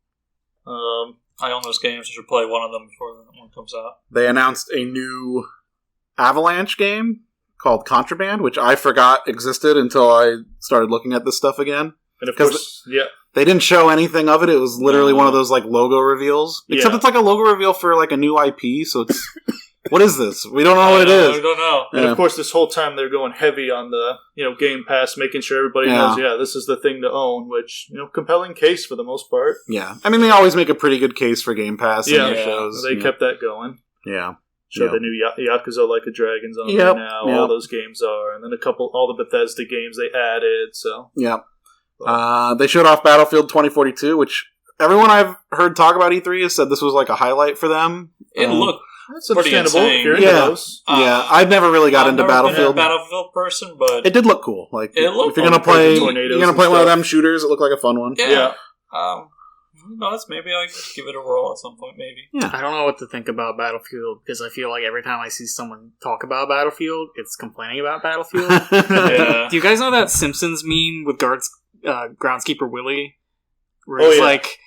I own those games. I should play one of them before one comes out. They announced a new Avalanche game called Contraband, which I forgot existed until I started looking at this stuff again. And of course, they didn't show anything of it. It was literally one of those logo reveals. Except it's a logo reveal for a new IP, so it's what is this? We don't know what it is. We don't know. And of course, this whole time they're going heavy on the Game Pass, making sure everybody knows, this is the thing to own. Which compelling case for the most part. Yeah, I mean they always make a pretty good case for Game Pass. In their shows. They kept that going. Yeah. Showed the new Yakuza Like a Dragon's on there now. Yep. All those games are, and then all the Bethesda games they added. So they showed off Battlefield 2042, which everyone I've heard talk about E3 has said this was like a highlight for them. It looked that's understandable. If you're into those. I've never really got into Battlefield. Been a Battlefield person, but it did look cool. Like it looked if you're gonna play one of them shooters, it looked like a fun one. Yeah. Who knows? Maybe I'll give it a whirl at some point, maybe. Yeah. I don't know what to think about Battlefield, because I feel like every time I see someone talk about Battlefield, it's complaining about Battlefield. Do you guys know that Simpsons meme with Groundskeeper Willie? Where he's like...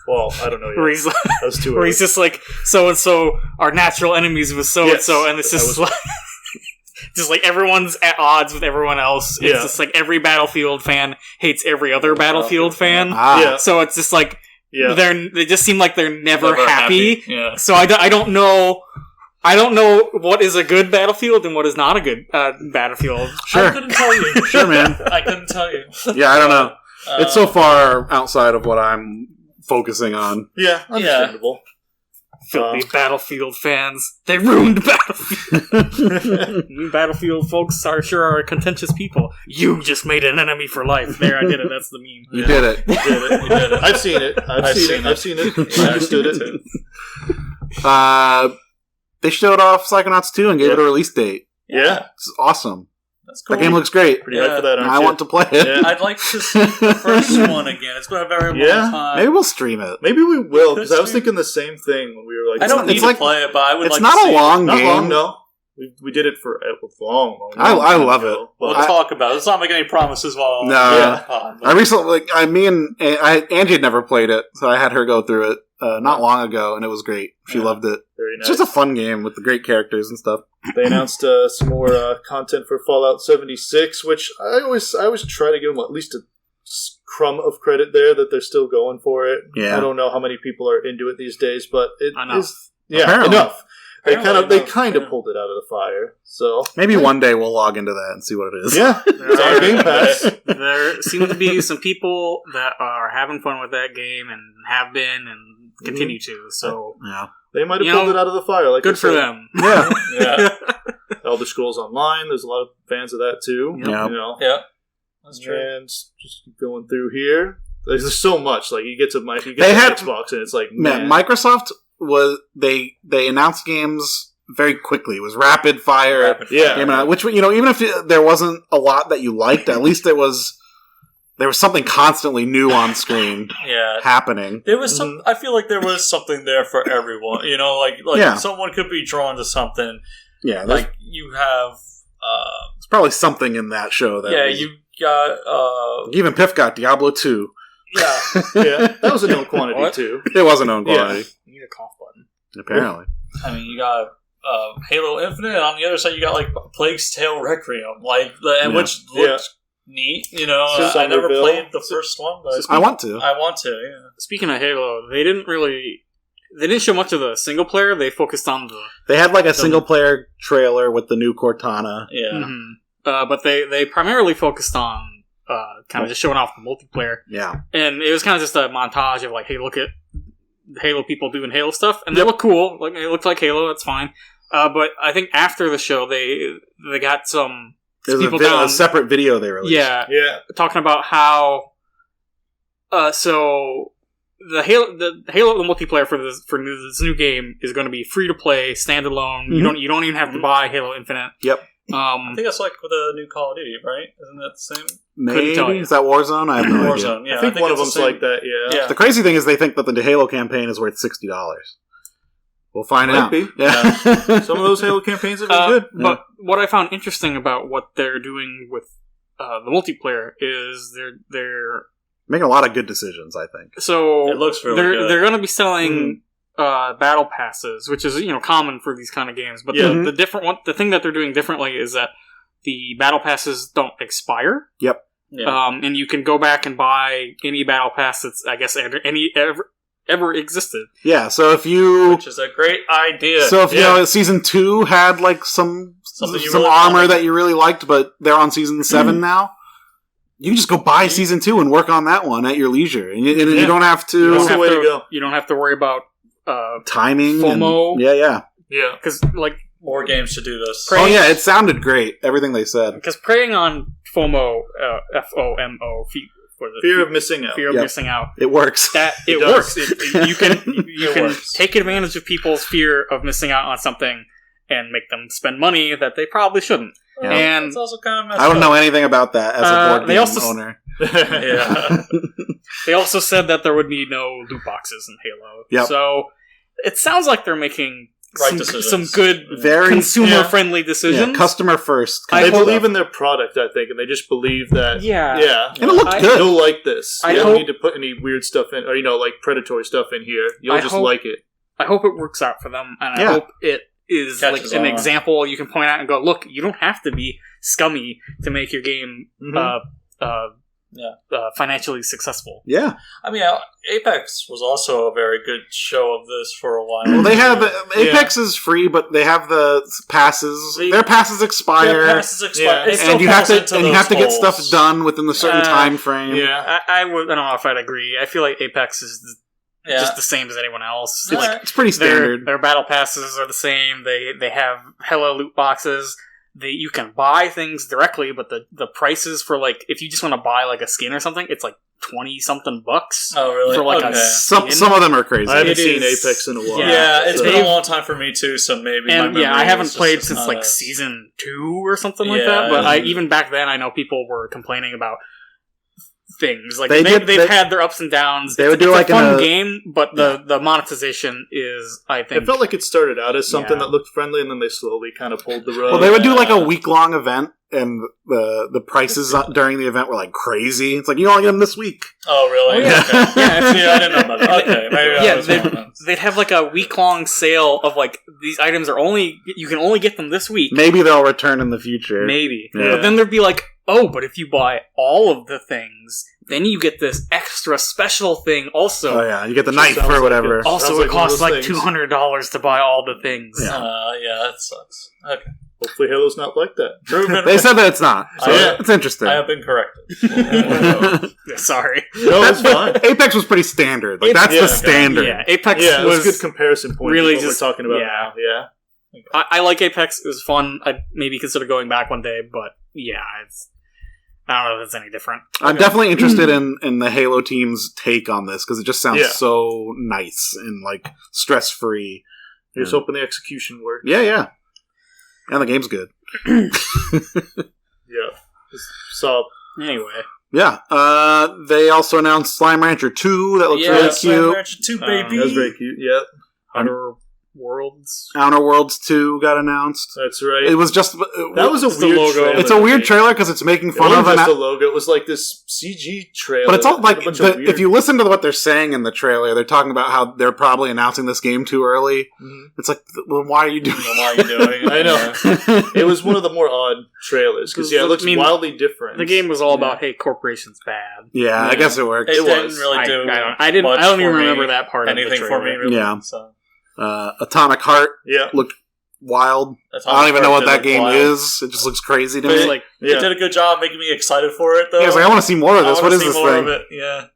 Well, I don't know yet. Where he's just like, so-and-so are natural enemies with so-and-so, and it's just like... Just like everyone's at odds with everyone else. It's just like every Battlefield fan hates every other Battlefield fan. So it's just like they just seem like they're never happy. Yeah. So I don't know. I don't know what is a good Battlefield and what is not a good Battlefield. Sure. I couldn't tell you. Sure, man. I couldn't tell you. Yeah, I don't know. It's so far outside of what I'm focusing on. Yeah, understandable. Filthy Battlefield fans. They ruined Battlefield. You Battlefield folks are contentious people. You just made an enemy for life. There, I did it. That's the meme. You did it. You did it. I've seen it. I've seen it. I understood it. They showed off Psychonauts 2 and gave it a release date. Yeah. It's awesome. That's cool. That game looks great. Pretty hyped for that, aren't you? I want to play it. Yeah. I'd like to see the first one again. It's been a very long time. Maybe we'll stream it. Maybe we will, because I was thinking the same thing when we were like... I don't need to play it, but I would like to see it. It's not a long game. Not long, no. We did it for a long I love it. We'll talk about it. Let's not make any promises while... I recently... Angie had never played it, so I had her go through it not long ago, and it was great. She loved it. Very nice. It's just a fun game with the great characters and stuff. They announced some more content for Fallout 76, which I always try to give them at least a crumb of credit there that they're still going for it. Yeah. I don't know how many people are into it these days, but it is Apparently. enough. They kind of pulled it out of the fire. So maybe one day we'll log into that and see what it is. Yeah, it's on Game Pass. There seem to be some people that are having fun with that game and have been and continue to. So they might have pulled it out of the fire. Like good for them. Yeah. Elder Scrolls Online. There's a lot of fans of that too. Yeah, that's true. And just keep going through here. There's so much. Like you get to Xbox and it's like Microsoft they announced games very quickly. It was rapid fire. Which even if there wasn't a lot that you liked, at least there was something constantly new on screen happening. There was some. I feel like there was something there for everyone. Someone could be drawn to something. Yeah, like you have. There's probably something in that show that. You got. Even Piff got Diablo 2. Yeah, that was a known quantity too. It was a known quantity. You need a cough button. Apparently. I mean, you got Halo Infinite, and on the other side, you got like Plague's Tale Requiem, which looked neat. I never played the first one, but I want to. Yeah. Speaking of Halo, they didn't show much of the single player. They focused on They had like a single player trailer with the new Cortana. Yeah. Mm-hmm. But they primarily focused on kind of just showing off the multiplayer. Yeah. And it was kind of just a montage of like, hey, look at Halo people doing Halo stuff, and they look cool. Like it looked like Halo. That's fine. But I think after the show, they got some people down a separate video they released. Yeah, talking about how. So the Halo multiplayer for this new game is going to be free to play, standalone. Mm-hmm. You don't even have to buy Halo Infinite. Yep. I think that's like with a new Call of Duty, right? Isn't that the same? Maybe. Is that Warzone? I have no idea. Warzone, yeah. I think one of them's like that, yeah. The crazy thing is they think that the Halo campaign is worth $60. We'll find out. Be. Yeah. Some of those Halo campaigns have been good. But what I found interesting about what they're doing with the multiplayer is they're making a lot of good decisions, I think. So it looks really good. They're going to be selling battle passes, which is common for these kind of games. But the thing that they're doing differently is that the battle passes don't expire. Yep. Yeah. And you can go back and buy any battle pass that's, I guess, ever existed. Yeah, so if you... Which is a great idea. So if, you know, Season 2 had, like, some really armor that you really liked, but they're on Season 7 now, you can just go buy Season 2 and work on that one at your leisure. And you don't have to... That's the way to go. You don't have to worry about... timing. FOMO. Yeah. Because, like... More games to do this. It sounded great, everything they said. Because preying on FOMO, FOMO, fear of missing out. Fear of missing out. It works. It works. You can take advantage of people's fear of missing out on something and make them spend money that they probably shouldn't. Yeah. And it's also kind of messed I don't up. know anything about that as a board game owner. They also said that there would be no loot boxes in Halo. Yep. So it sounds like they're making some good, very consumer-friendly decisions. Yeah, customer first. They believe in their product, I think, and they just believe that. Yeah. And it looked good. You'll like this. You don't need to put any weird stuff in, or like predatory stuff in here. You'll just like it. I hope it works out for them, and I hope it is Catches like an on. example you can point out and go, look, you don't have to be scummy to make your game financially successful. Yeah. I mean, Apex was also a very good show of this for a while. Well, they have Apex is free, but they have the passes. Their passes expire. And you have to get stuff done within the certain time frame. Yeah, I don't know if I'd agree. I feel like Apex is just the same as anyone else. It's pretty standard. Their battle passes are the same. They have hella loot boxes. You can buy things directly, but the prices for, like, if you just want to buy, like, a skin or something, it's like $20-something bucks. Oh, really? For, like, a skin. Some of them are crazy. I haven't seen Apex in a while. Yeah, it's been a long time for me, too, so maybe my memory I haven't played just since, like, Season 2 or something like that, but even back then, I know people were complaining about things. Like, they've had their ups and downs. They would do it's a fun game, but the monetization is, I think... It felt like it started out as something that looked friendly, and then they slowly kind of pulled the rug. Well, they would do like a week-long event, and the prices during the event were like crazy. It's like, you only get them this week. Oh, really? Oh, yeah. See, I didn't know about that. Okay, maybe they'd have like a week-long sale of like, these items you can only get them this week. Maybe they'll return in the future. Maybe. Yeah. But then there'd be like, oh, but if you buy all of the things, then you get this extra special thing also. Oh, yeah. You get the knife or whatever. Also, it costs like $200 to buy all the things. Yeah, that sucks. Okay. Hopefully Halo's not like that. They said that it's not. So it's interesting. I have been corrected. Sorry. No, it's fine. Apex was pretty standard. Like, that's the standard. Yeah, Apex was a good comparison point. Really, what we're talking about now. Yeah. I like Apex. It was fun. I'd maybe consider going back one day, but I don't know if it's any different. I'm definitely interested in the Halo team's take on this, because it just sounds so nice and, like, stress-free. Here's hoping the execution works. Yeah. And the game's good. Anyway. Yeah. They also announced Slime Rancher 2. That looks really cute. Slime Rancher 2, baby. That was very cute. Yeah. Outer Worlds 2 got announced. That's right. It was just that was a weird logo. Trailer. It's a weird trailer because it's making fun of just a logo. It was like this CG trailer. But it's all like if you listen to what they're saying in the trailer, they're talking about how they're probably announcing this game too early. Mm-hmm. It's like, well, why are you doing? I know. It was one of the more odd trailers because it looks wildly different. The game was all about corporations bad. Yeah, I guess it worked. It didn't really do. I don't even remember that part. Anything of the for me, really. Yeah. So. Atomic Heart looked wild. I don't even know what that game is. It just looks crazy to me. It did a good job making me excited for it, though. Yeah, I was like, I want to see more of this. What is this thing? Yeah.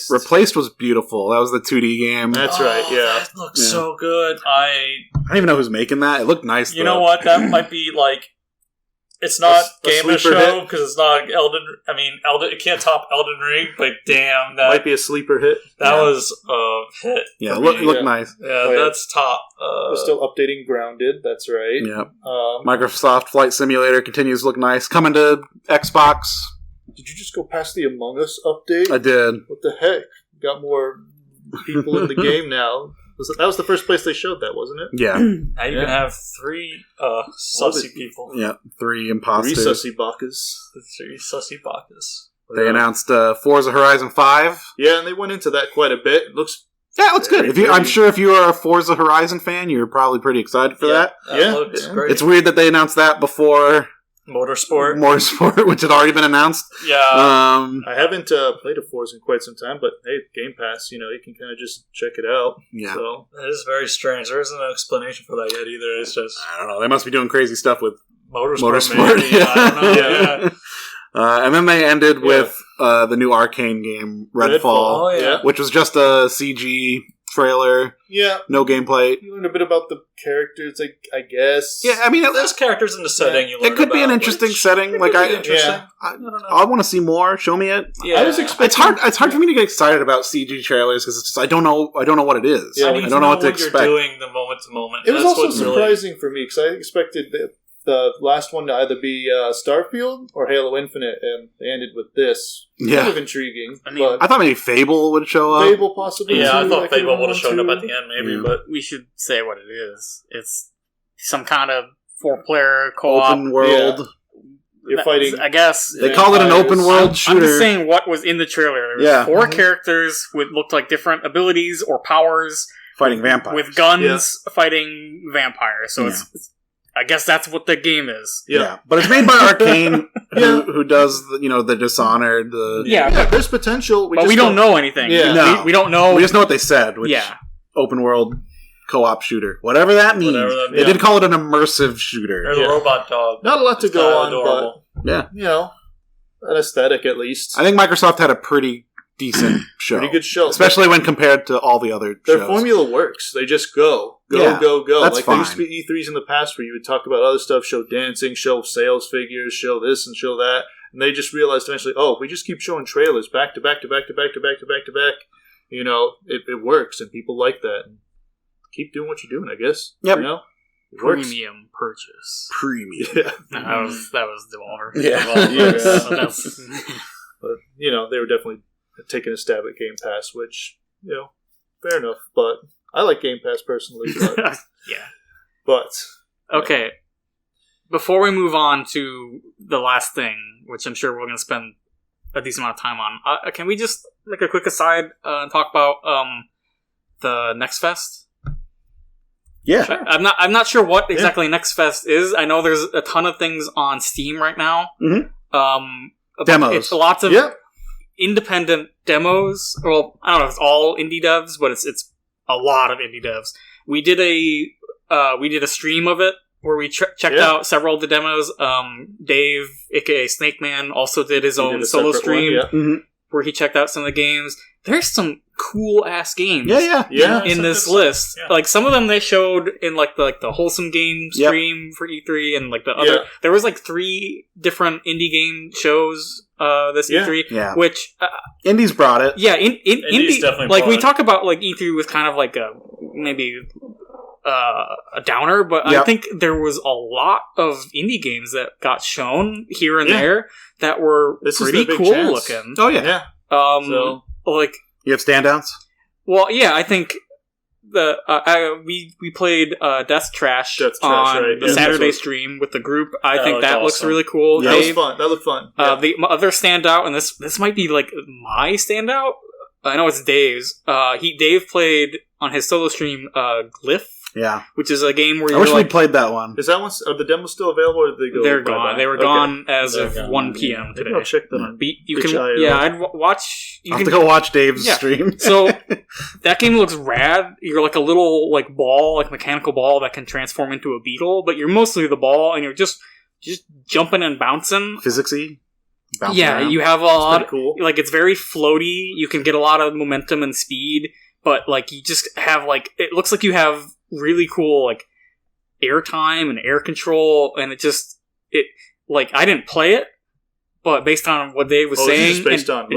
Replaced was beautiful. That was the 2D game. That's right, yeah. That looks so good. I don't even know who's making that. It looked nice, You know what? That might be, like... It's not Game of Show, because it's not Elden... I mean, it can't top Elden Ring, but damn, that... Might be a sleeper hit. That was a hit. Yeah, it looked nice. Yeah, that's top. We're still updating Grounded, that's right. Yeah. Microsoft Flight Simulator continues to look nice. Coming to Xbox. Did you just go past the Among Us update? I did. What the heck? Got more people in the game now. That was the first place they showed that, wasn't it? Yeah. Now you can have 3 sussy people. Yeah, 3 imposters. 3 sussy bakas. 3 sussy bakas. They announced Forza Horizon 5. Yeah, and they went into that quite a bit. It looks good. I'm sure if you are a Forza Horizon fan, you're probably pretty excited for that. Looks great. It's weird that they announced that before Motorsport, which had already been announced. Yeah. I haven't played a Forza in quite some time, but hey, Game Pass, you can kind of just check it out. Yeah. So. It is very strange. There isn't an explanation for that yet either. It's just... I don't know. They must be doing crazy stuff with Motorsport. Maybe. Yeah. I don't know. Yeah. And then they ended with the new Arcane game, Redfall, which was just a CG trailer. Yeah. No gameplay. You learn a bit about the characters, I guess. Yeah, I mean, there's characters in the setting you learn it could about, be an interesting setting. I want to see more. Show me it. Yeah. I was expecting... It's hard for me to get excited about CG trailers because it's just I don't know what it is. Yeah, I don't know what to expect. You're doing the moment to moment. It was also surprising for me because I expected the last one to either be Starfield or Halo Infinite, and they ended with this. Yeah. Kind of intriguing. I thought maybe Fable would show up. Fable possibly. Yeah, I thought Fable would have shown up at the end, maybe. Yeah. But we should say what it is. It's some kind of 4-player co-op open world. Yeah. You're fighting. I guess they called it an open world shooter. I'm just saying what was in the trailer. There was 4 characters with looked like different abilities or powers, fighting vampires with guns, fighting vampires. So it's I guess that's what the game is. Yeah. But it's made by Arcane, who does the Dishonored. There's potential. We don't know anything. Yeah. No. We don't know. We just know what they said. Which, open world co-op shooter, whatever that means. They did call it an immersive shooter. There's a robot dog. Not a lot to go on, adorable. But an aesthetic at least. I think Microsoft had a pretty decent show. Pretty good show. Especially when compared to all the other shows. Their formula works. They just go. That's like fine. there used to be E3s in the past where you would talk about other stuff, show dancing, show sales figures, show this and show that. And they just realized eventually, if we just keep showing trailers back to back to back to back to back to back to back, it works and people like that. And keep doing what you're doing, I guess. Yep. It works. Premium purchase. Premium. Yeah. That was Devolver. Yeah. But, they were definitely taking a stab at Game Pass, which, fair enough. But I like Game Pass personally. But, But. Okay. Before we move on to the last thing, which I'm sure we're going to spend a decent amount of time on, can we just make a quick aside and talk about the Next Fest? Yeah, sure. I'm not sure what exactly Next Fest is. I know there's a ton of things on Steam right now. Mm-hmm. Demos. It's lots of independent demos. Well, I don't know if it's all indie devs, but it's a lot of indie devs. We did a stream of it where we checked out several of the demos. Dave, aka Snake Man, also did his own solo stream where he checked out some of the games. There's some cool ass games. In this list. Yeah. Like some of them they showed in like the wholesome game stream for E3 and like the other. There was like 3 different indie game shows this E3. Which Indies brought it. Yeah, Indies definitely like we it. talk about like E3 was kind of like a maybe a downer, but I think there was a lot of indie games that got shown here and there that were pretty cool looking. Oh yeah. Like you have standouts? Well, yeah, I think we played Death Trash on the Saturday stream with the group. I think that looks really cool. Yeah, Dave, that looked fun. The other standout, and this might be like my standout. I know it's Dave's. Dave played on his solo stream Glyph. Yeah, which is a game where I wish we played that one. Is that one? Are the demos still available, or did they go? They're gone. They were gone as of 1 p.m. today. I'll check that on. I'd watch. You have to go watch Dave's stream. So that game looks rad. You're like a little like ball, like mechanical ball that can transform into a beetle, but you're mostly the ball, and you're just jumping and bouncing. Physicsy. You have a lot. Cool. Like it's very floaty. You can get a lot of momentum and speed, but like you just have like it looks like you have really cool like air time and air control, and it I didn't play it, but based on what Dave was saying, based on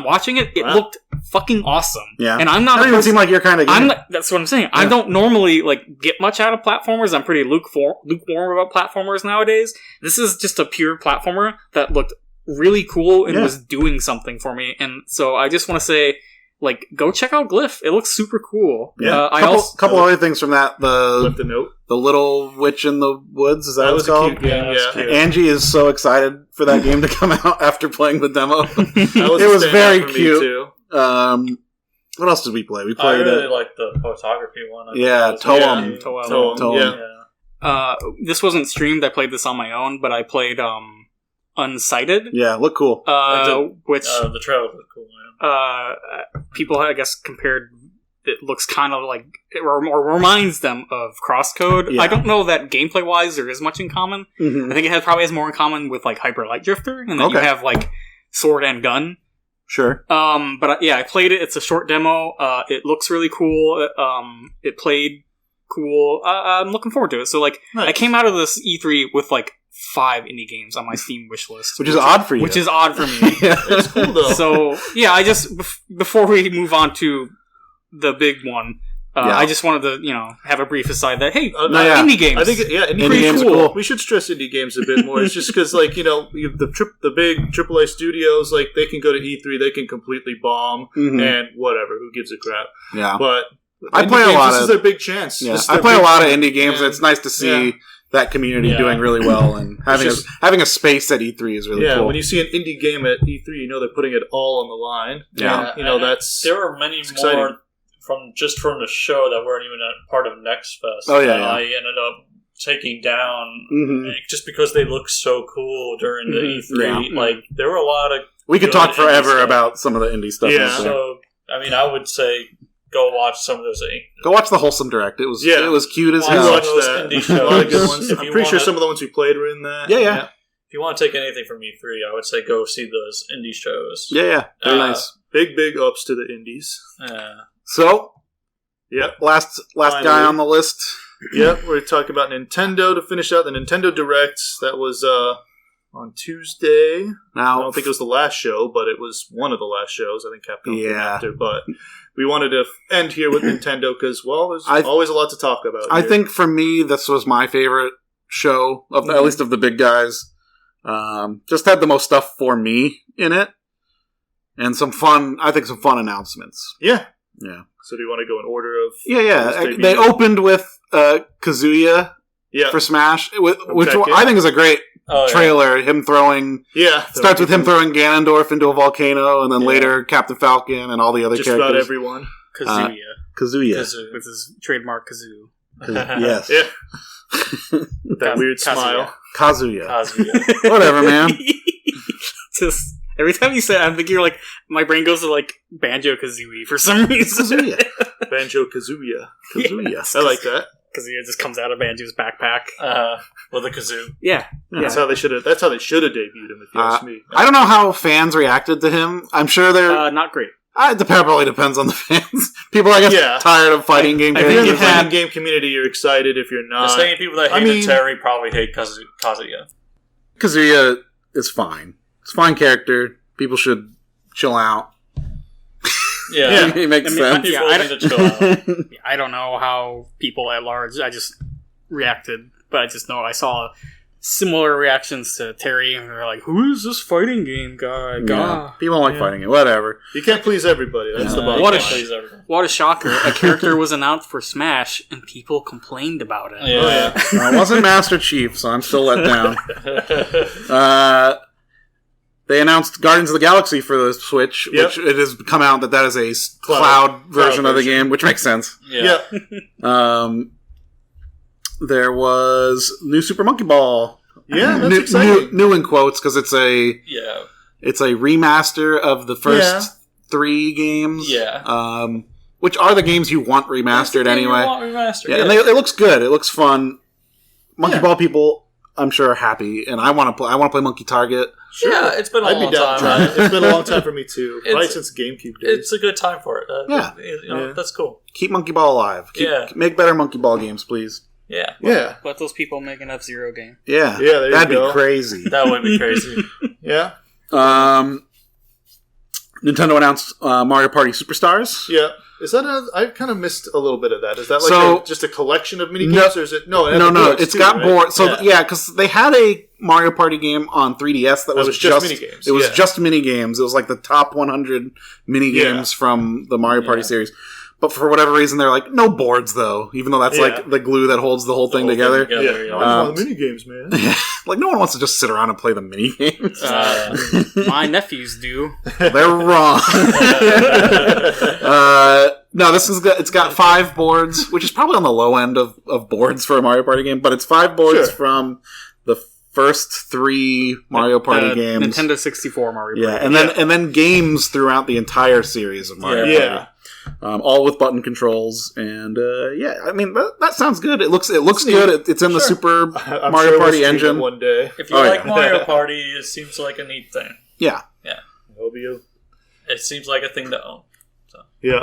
watching it, it looked fucking awesome. Yeah, and I'm not. It doesn't even seem like you're kind of. That's what I'm saying. Yeah. I don't normally like get much out of platformers. I'm pretty lukewarm about platformers nowadays. This is just a pure platformer that looked really cool and was doing something for me, and so I just want to say. Like, go check out Glyph. It looks super cool. Yeah, couple other things from that. The Little Witch in the Woods. Is that what it's called? Cute. Angie is so excited for that game to come out after playing the demo. It was very cute. Too. What else did we play? We played. I really like the photography one. Toem. Yeah. this wasn't streamed. I played this on my own, but I played Unsighted. Yeah, look cool. Which the trailer looked cool. Man. People, I guess, compared. It looks kind of like, or reminds them of Crosscode. Yeah. I don't know that gameplay-wise there is much in common. Mm-hmm. I think it probably has more in common with like Hyper Light Drifter, and then you have like sword and gun. Sure. But I played it. It's a short demo. It looks really cool. It played cool. I'm looking forward to it. So like, nice. I came out of this E3 with like 5 indie games on my Steam wish list, which is odd for you. Which is odd for me. Yeah. It's cool though. So yeah, I just before we move on to the big one, I just wanted to, have a brief aside that, hey, indie games. I think, indie games are cool. We should stress indie games a bit more. It's just because, like, the big AAA studios, like, they can go to E3, they can completely bomb, and whatever, who gives a crap? Yeah. But I play a lot this is their big chance. Yeah. I play a lot of indie games, and it's nice to see that community doing really well, and having a space at E3 is really cool. Yeah, when you see an indie game at E3, they're putting it all on the line. Yeah. And, that's... There are many more... Exciting. From the show that weren't even a part of Next Fest. Oh, yeah, I ended up taking down just because they looked so cool during the E3. Yeah. Like, there were a lot of... We could talk forever about some of the indie stuff. Yeah. So, I mean, I would say go watch some of those. Go watch the Wholesome Direct. It was cute as hell. Watch that. Indie shows. A lot of good ones. I'm pretty sure some of the ones we played were in that. Yeah. If you want to take anything from E3, I would say go see those indie shows. Yeah. Very nice. Big ups to the indies. So, last guy on the list. Yep, we're talking about Nintendo to finish out the Nintendo Direct. That was on Tuesday. Now, I don't think it was the last show, but it was one of the last shows. I think Capcom came after. But we wanted to end here with Nintendo because, there's always a lot to talk about. I think for me, this was my favorite show, at least of the big guys. Just had the most stuff for me in it. And some fun announcements. Yeah. So do you want to go in order of... Yeah. They opened with Kazuya for Smash, which I think is a great trailer. Him throwing... Yeah. Starts with him throwing Ganondorf into a volcano, and then later Captain Falcon and all the other characters. Just about everyone. Kazuya. With his trademark kazoo. Yes. Yeah. With that weird smile. Kazuya. Whatever, man. Just... Every time you say it, I'm thinking like my brain goes to like Banjo-Kazooie for some reason. Banjo-Kazooie. Yes. I like that. Kazooie just comes out of Banjo's backpack with a kazoo. Yeah. That's how they should have debuted him. If you ask me. I don't know how fans reacted to him. I'm sure they're not great. It probably depends on the fans. People, I guess, tired of fighting game. If you're in the fighting game community, you're excited. If you're not, the same people that hated Terry probably hate Kazuya. Kazuya is fine. It's a fine character. People should chill out. Yeah. It makes sense. I don't know how people at large, I just reacted, but I just know I saw similar reactions to Terry, and they're like, who is this fighting game guy? Yeah. People don't like fighting it. Whatever. You can't please everybody. That's the bottom line. What a shocker. A character was announced for Smash, and people complained about it. Yeah. Well, I wasn't Master Chief, so I'm still let down. They announced Guardians of the Galaxy for the Switch, which it has come out that is a cloud version of the game, which makes sense. Yeah. There was new Super Monkey Ball. Yeah, that's exciting. New in quotes because it's a remaster of the first 3 games. Yeah. Which are the games you want remastered anyway. Yeah, and it looks good. It looks fun. Monkey Ball people, I'm sure, are happy, and I want to play Monkey Target. Sure. Yeah, it's been a long time. It's been a long time for me too. Probably since GameCube days. It's a good time for it. That's cool. Keep Monkey Ball alive. Make better Monkey Ball games, please. Yeah. Let those people make an F-Zero game. Yeah. That'd be crazy. That would be crazy. Yeah. Nintendo announced Mario Party Superstars. Yeah. Is that I kind of missed a little bit of that. Is that like just a collection of mini games, or is it no? It's got board. So because they had a Mario Party game on 3DS that was just mini games. It was just mini games. It was like the top 100 mini games from the Mario Party series. But for whatever reason, they're like, no boards, though. Even though that's like the glue that holds the whole thing together. The mini games, man. Like, no one wants to just sit around and play the mini games. My nephews do. They're wrong. No, it's got 5 boards, which is probably on the low end of boards for a Mario Party game, but it's 5 boards from the first 3 Mario Party games. Nintendo 64 Mario Party. Yeah, and then games throughout the entire series of Mario Party. All with button controls, and I mean that sounds good. It looks good. It's in the Super Mario Party engine. One day, if you like Mario Party, it seems like a neat thing. Yeah. It seems like a thing to own. So. Yeah.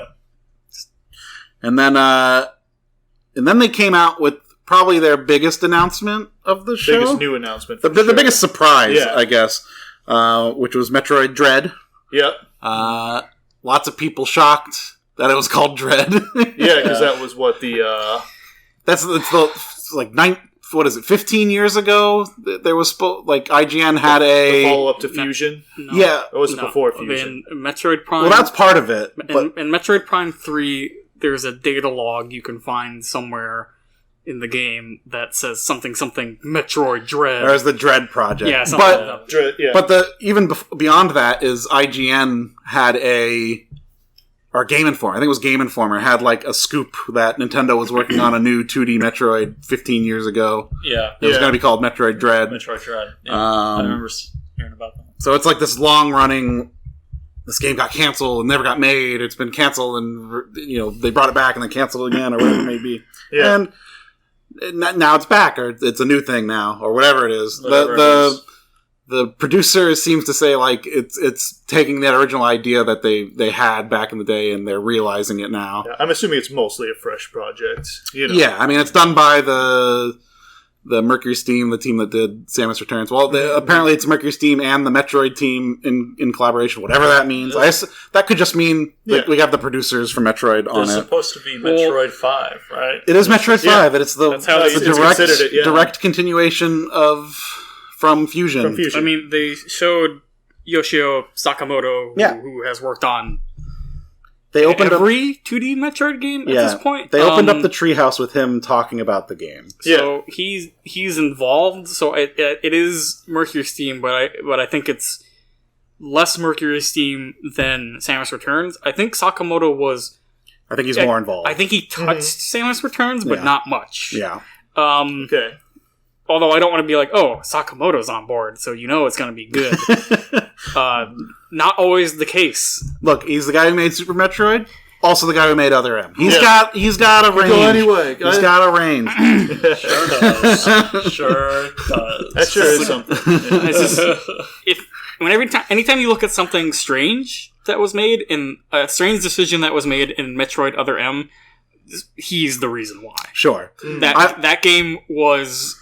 And then they came out with probably their biggest announcement of the show. Biggest new announcement. The biggest surprise, I guess, which was Metroid Dread. Yep. Lots of people shocked that it was called Dread. Yeah, because that was what the... That's like 15 years ago? There was IGN had the follow-up to Fusion. No. Yeah, or was it before Fusion? In Metroid Prime. Well, that's part of it. But in Metroid Prime 3, there's a data log you can find somewhere in the game that says something Metroid Dread. There's the Dread project. Yeah, something like that. But even beyond that is IGN had or Game Informer, I think it was Game Informer, had like a scoop that Nintendo was working on a new 2D Metroid 15 years ago. Yeah. It was going to be called Metroid Dread. Metroid Dread. Yeah. I remember hearing about that. So it's like this long-running... This game got canceled and never got made. It's been canceled and, they brought it back and then canceled again or whatever it may be. Yeah. And now it's back, or it's a new thing now, or whatever it is. The producer seems to say like it's taking that original idea that they had back in the day and they're realizing it now. Yeah, I'm assuming it's mostly a fresh project. Yeah, I mean it's done by the Mercury Steam, the team that did Samus Returns. Well, apparently it's Mercury Steam and the Metroid team in collaboration, whatever that means. That could just mean we have the producers from Metroid on it. It's supposed to be Metroid 5, right? It is Metroid 5, and it's the direct continuation from Fusion. I mean, they showed Yoshio Sakamoto, who has worked on every 2D Metroid game at this point. They opened up the treehouse with him talking about the game. So he's involved. So it is Mercury Steam, but I think it's less Mercury Steam than Samus Returns. I think Sakamoto was... I think he's more involved. I think he touched Samus Returns, but not much. Yeah. Okay. Although I don't want to be like, Sakamoto's on board, so it's going to be good. Not always the case. Look, he's the guy who made Super Metroid, also the guy who made Other M. He's got a range. Go anyway. He's got a range. Sure does. Sure does. That sure is something. Anytime you look at something strange that was made, in a strange decision that was made in Metroid Other M, he's the reason why. Sure. That game was...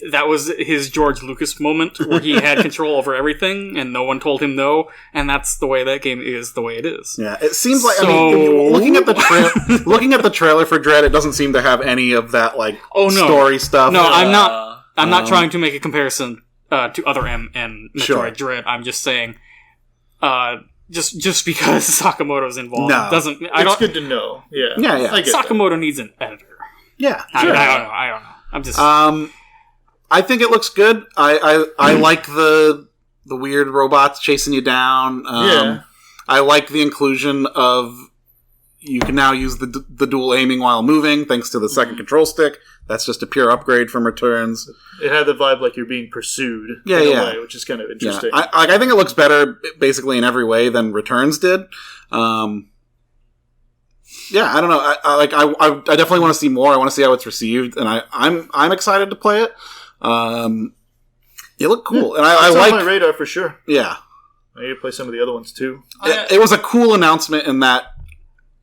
That was his George Lucas moment where he had control over everything and no one told him no, and that's the way that game is the way it is. Yeah, it seems like looking at the trailer for Dread, it doesn't seem to have any of that story stuff. No, I'm not trying to make a comparison to Other M and Metroid Dread. I'm just saying just because Sakamoto's involved doesn't. It's good to know. Yeah. Sakamoto needs an editor. Yeah, sure. I don't know. I'm just. I think it looks good. I like the weird robots chasing you down. I like the inclusion of you can now use the dual aiming while moving thanks to the second control stick. That's just a pure upgrade from Returns. It had the vibe like you're being pursued in a way, which is kind of interesting. Yeah. I think it looks better basically in every way than Returns did. I don't know. I definitely want to see more. I want to see how it's received, and I'm excited to play it. It looked cool, and I like on my radar for sure. Yeah, I need to play some of the other ones too. It was a cool announcement in that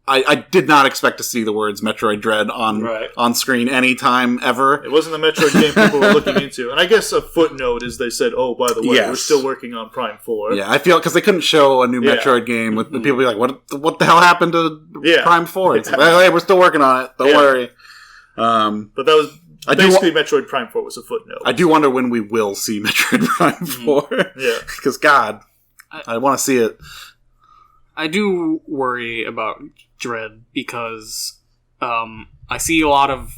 I did not expect to see the words Metroid Dread on screen anytime ever. It wasn't the Metroid game people were looking into, and I guess a footnote is they said, "Oh, by the way, we're still working on Prime 4." Yeah, I feel because they couldn't show a new Metroid game with the people be like, "What the hell happened to Prime 4?" It's like, hey, we're still working on it. Don't worry. But that was. Basically, Metroid Prime 4 was a footnote. I do wonder when we will see Metroid Prime 4. Yeah. Because, God, I want to see it. I do worry about Dread because I see a lot of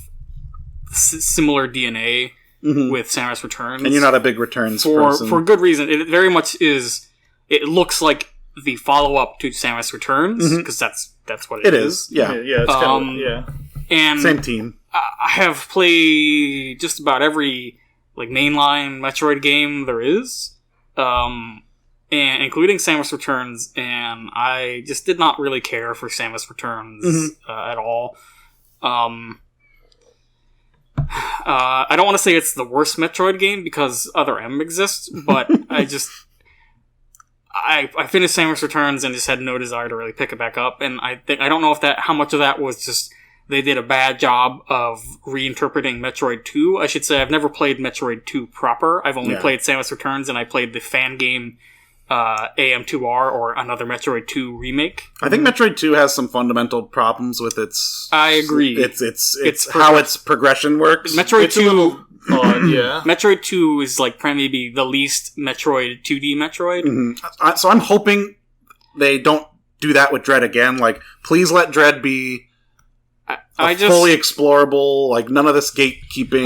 similar DNA with Samus Returns. And you're not a big Returns person. For good reason. It very much is... It looks like the follow-up to Samus Returns, because that's what it is. Yeah. It's kind of, And same team. I have played just about every mainline Metroid game there is, and including Samus Returns, and I just did not really care for Samus Returns at all. I don't want to say it's the worst Metroid game because Other M exists, but I finished Samus Returns and just had no desire to really pick it back up, and I don't know how much of that was just they did a bad job of reinterpreting Metroid 2. I should say I've never played Metroid 2 proper. I've only played Samus Returns, and I played the fan game AM2R, or another Metroid 2 remake. I think Metroid 2 has some fundamental problems with its... I agree. It's how its progression works. Metroid 2... yeah. Metroid 2 is maybe the least Metroid 2D Metroid. Mm-hmm. So I'm hoping they don't do that with Dread again. Please let Dread be fully explorable. None of this gatekeeping.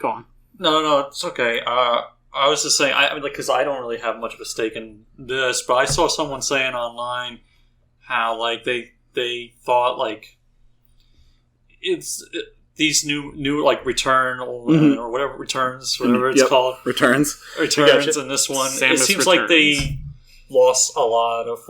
Go on. No, it's okay. I was just saying, because I don't really have much of a stake in this, but I saw someone saying online how they thought these new return or whatever returns, whatever it's called, returns, and this one, Samus it seems Returns. like they lost a lot of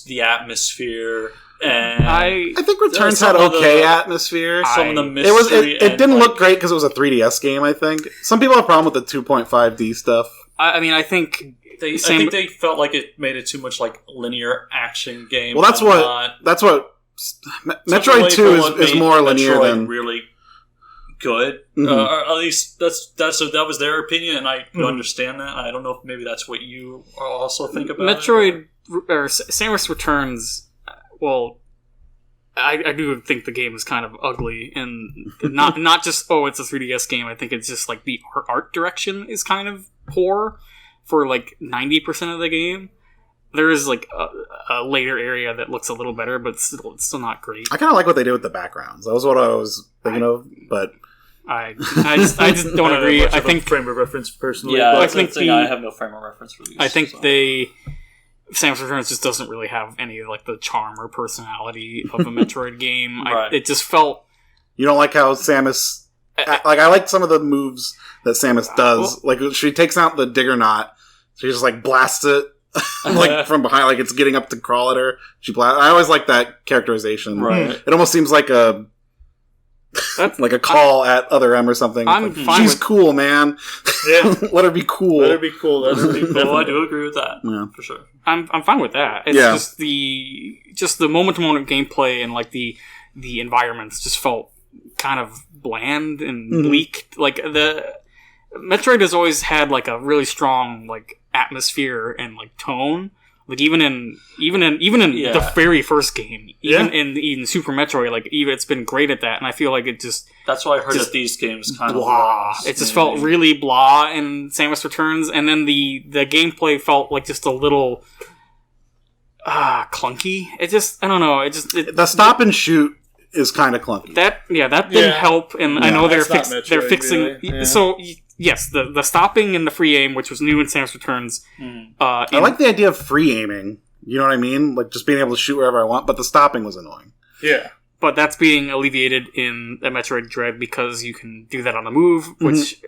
the atmosphere. And I think Returns had atmosphere. Some of the mystery. It didn't look great because it was a 3DS game, I think. Some people have a problem with the 2.5D stuff. I think I think they felt like it made it too much linear action game. Well, that's what Metroid 2 is more linear than really good. Or at least that was their opinion, and I understand that. I don't know if maybe that's what you also think about Metroid or Samus Returns. Well, I do think the game is kind of ugly, and not just it's a 3DS game. I think it's just the art direction is kind of poor for 90% of the game. There is a later area that looks a little better, but it's still not great. I kind of like what they did with the backgrounds. That was what I was thinking of, but I just don't agree. I think frame of reference personally. Yeah, I think I have no frame of reference for these. I think Samus Returns just doesn't really have any of the charm or personality of a Metroid game. Right. It just felt... You don't like how Samus... I like some of the moves that Samus does. She takes out the Digger Knot. She just blasts it from behind, it's getting up to crawl at her. I always like that characterization. Right. It almost seems like a call at Other M or something. She's cool, man. Yeah. Let her be cool. Let her be cool. I do agree with that. Yeah. For sure. I'm fine with that. It's just the moment-to-moment gameplay and the environments just felt kind of bland and bleak. The Metroid has always had a really strong atmosphere and tone. Even in the very first game, even Super Metroid, it's been great at that, and I feel it just... That's why I heard that these games kind blah. of lost. It just felt really blah in Samus Returns, and then the gameplay felt just a little clunky. It just... I don't know. The stop and shoot is kind of clunky. That didn't help, and I know they're fixing... Really. Yeah. So... Yes, the stopping and the free aim, which was new in Samus Returns. I like the idea of free aiming. You know what I mean? Just being able to shoot wherever I want, but the stopping was annoying. Yeah. But that's being alleviated in the Metroid Dread because you can do that on the move, which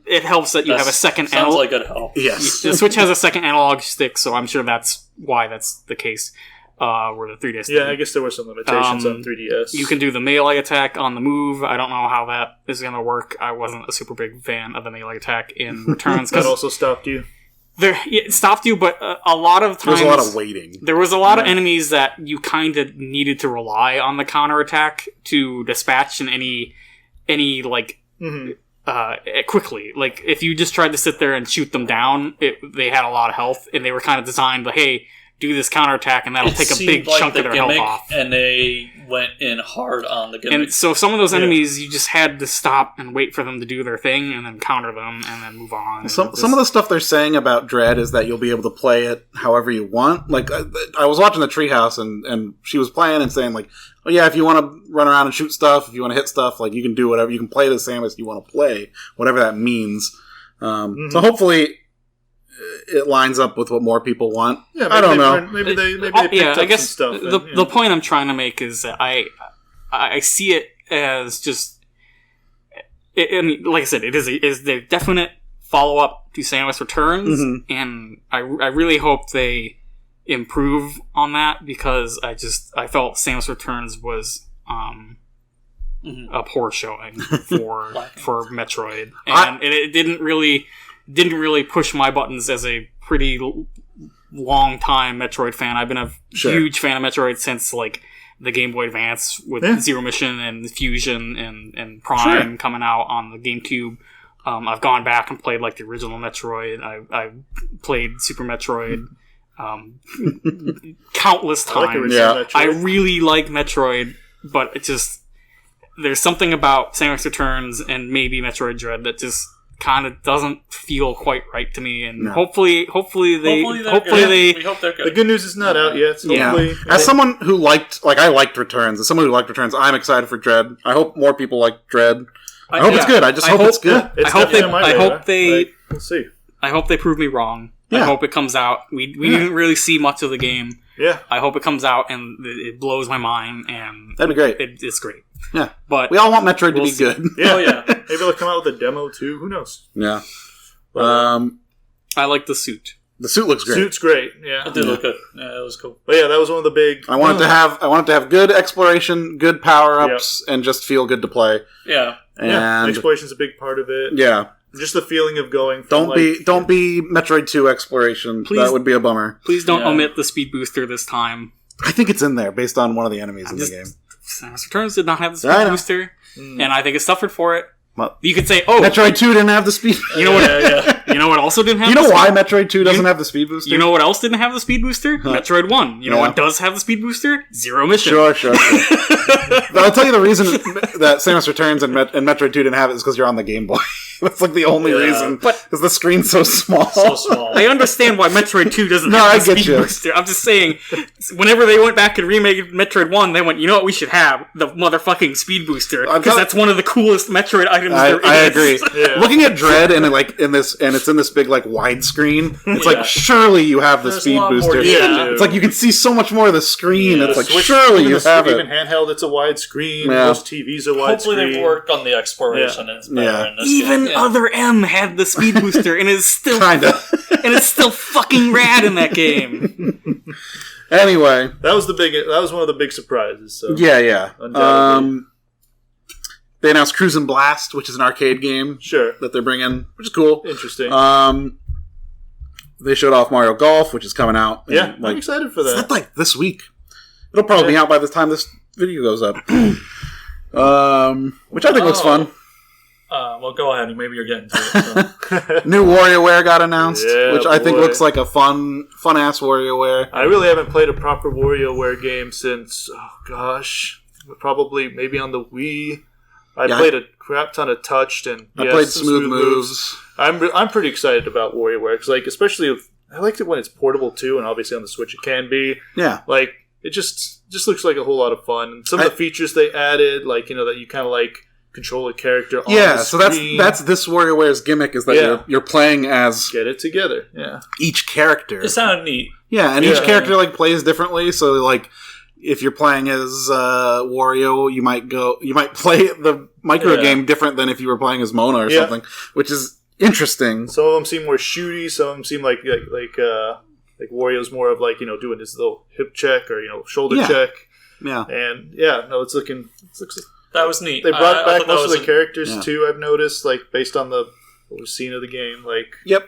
it helps that you have a second analog. Sounds like it helps. Yes. The Switch has a second analog stick, so I'm sure that's why that's the case. Where the 3DS... Yeah, I guess there were some limitations on 3DS. You can do the melee attack on the move. I don't know how that is going to work. I wasn't a super big fan of the melee attack in Returns. That also stopped you? It stopped you, but a lot of times... There was a lot of waiting. There was a lot of enemies that you kind of needed to rely on the counterattack to dispatch in any quickly. If you just tried to sit there and shoot them down, they had a lot of health, and they were kind of designed hey... do this counterattack, and that'll take a big chunk of their health off. And they went in hard on the gimmick. And so some of those enemies, you just had to stop and wait for them to do their thing, and then counter them, and then move on. Some of the stuff they're saying about Dread is that you'll be able to play it however you want. I was watching the Treehouse, and she was playing and saying, oh yeah, if you want to run around and shoot stuff, if you want to hit stuff, you can do whatever. You can play the Samus you want to play, whatever that means. So hopefully... it lines up with what more people want. Yeah, I don't know. Maybe they picked up I guess some stuff. The point I'm trying to make is that I see it as just, and like I said, it is the definite follow up to Samus Returns, and I really hope they improve on that, because I felt Samus Returns was a poor showing for Metroid, and it didn't really push my buttons as a pretty long time Metroid fan. I've been a huge fan of Metroid since like the Game Boy Advance with Zero Mission and Fusion and Prime coming out on the GameCube. I've gone back and played like the original Metroid. I played Super Metroid countless times. I really like Metroid, but it just, there's something about Samus Returns and maybe Metroid Dread that just kind of doesn't feel quite right to me. And hopefully they we hope they're good. The good news is not out yet. So hopefully, as someone who I liked Returns. As someone who liked Returns, I'm excited for Dread. I hope more people like Dread. I hope it's good. I hope it's good. We'll see. I hope they prove me wrong. I hope it comes out. We didn't really see much of the game. Yeah. I hope it comes out and it blows my mind, and that'd be great. It's great. Yeah. But we all want Metroid to be good. Yeah. Maybe they'll come out with a demo too. Who knows? Yeah. I like the suit. The suit looks great. Suit's great. Yeah. It did look good. Yeah, it was cool. But yeah, that was one of the big. I wanted to have good exploration, good power ups, and just feel good to play. Yeah. And exploration's a big part of it. Yeah. Just the feeling of going from don't be Metroid 2 exploration. Please, that would be a bummer. Please don't omit the speed booster this time. I think it's in there based on one of the enemies in the game. Samus Returns did not have the speed booster, and I think it suffered for it. Well, you could say, "Oh, Metroid 2 didn't have the speed." You know what? You know what also didn't have? You know why Metroid 2 doesn't have the speed booster? You know what else didn't have the speed booster? Metroid 1. You know what does have the speed booster? Zero Mission. Sure. But I'll tell you the reason that Samus Returns and Metroid 2 didn't have it is because you're on the Game Boy. That's like the only reason. Because the screen's so small. I understand why Metroid 2 doesn't have the speed booster. I'm just saying, whenever they went back and remade Metroid 1, they went, you know what we should have? The motherfucking speed booster. Because that's one of the coolest Metroid items there is. I agree. Looking at Dread and it's in this big like widescreen, it's like surely you have the speed booster. It's like you can see so much more of the screen. It's like surely you have it. Even handheld, it's a widescreen. Most TVs are widescreen. Hopefully they've worked on the exploration. It's better in this game. Other M had the speed booster, and it's still kinda, and it's still fucking rad in that game. Anyway, that was one of the big surprises. So. Yeah. They announced Cruise and Blast, which is an arcade game. That they're bringing, which is cool. Interesting. They showed off Mario Golf, which is coming out. Yeah, I'm excited for that. It's not like this week. It'll probably be out by the time this video goes up. Which I think looks fun. Well, go ahead. Maybe you're getting to it. So. New WarioWare got announced, which I think looks like a fun-ass WarioWare. I really haven't played a proper WarioWare game since, probably maybe on the Wii. I played a crap ton of Touched, and I played Smooth Moves. I'm pretty excited about WarioWare, because especially I liked it when it's portable too, and obviously on the Switch it can be. Yeah. It just looks like a whole lot of fun. And some of the features they added, that you kind of control a character on the screen. So that's this WarioWare's gimmick, is that you're playing as get it together. Yeah. Each character. It sounded neat. Yeah, and each character plays differently. So if you're playing as Wario, you might play the micro game different than if you were playing as Mona or something, which is interesting. Some of them seem more shooty. Some of them seem like Wario's more of doing his little hip check or shoulder check. Yeah, and it looks. That was neat. They brought back most of the characters too. I've noticed, based on what we've seen of the game.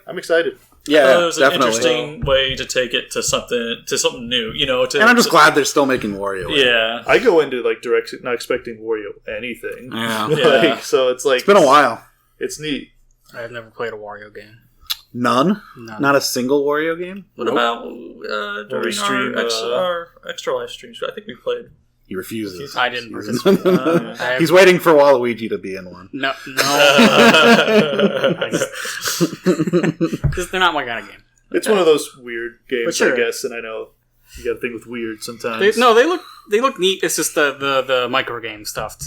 I'm excited. Yeah, it was an interesting way to take it to something new. And I'm just glad they're still making Wario. Yeah, I go into direct not expecting Wario anything. Yeah, so it's it's been a while. It's neat. I've never played a Wario game. None? Not a single Wario game? What about during our extra live streams? I think we played. He refuses. I didn't participate. He's waiting for Waluigi to be in one. No. Because they're not my kind of game. It's one of those weird games, I guess, and I know You got a thing with weird sometimes. They look neat. It's just the micro game stuff.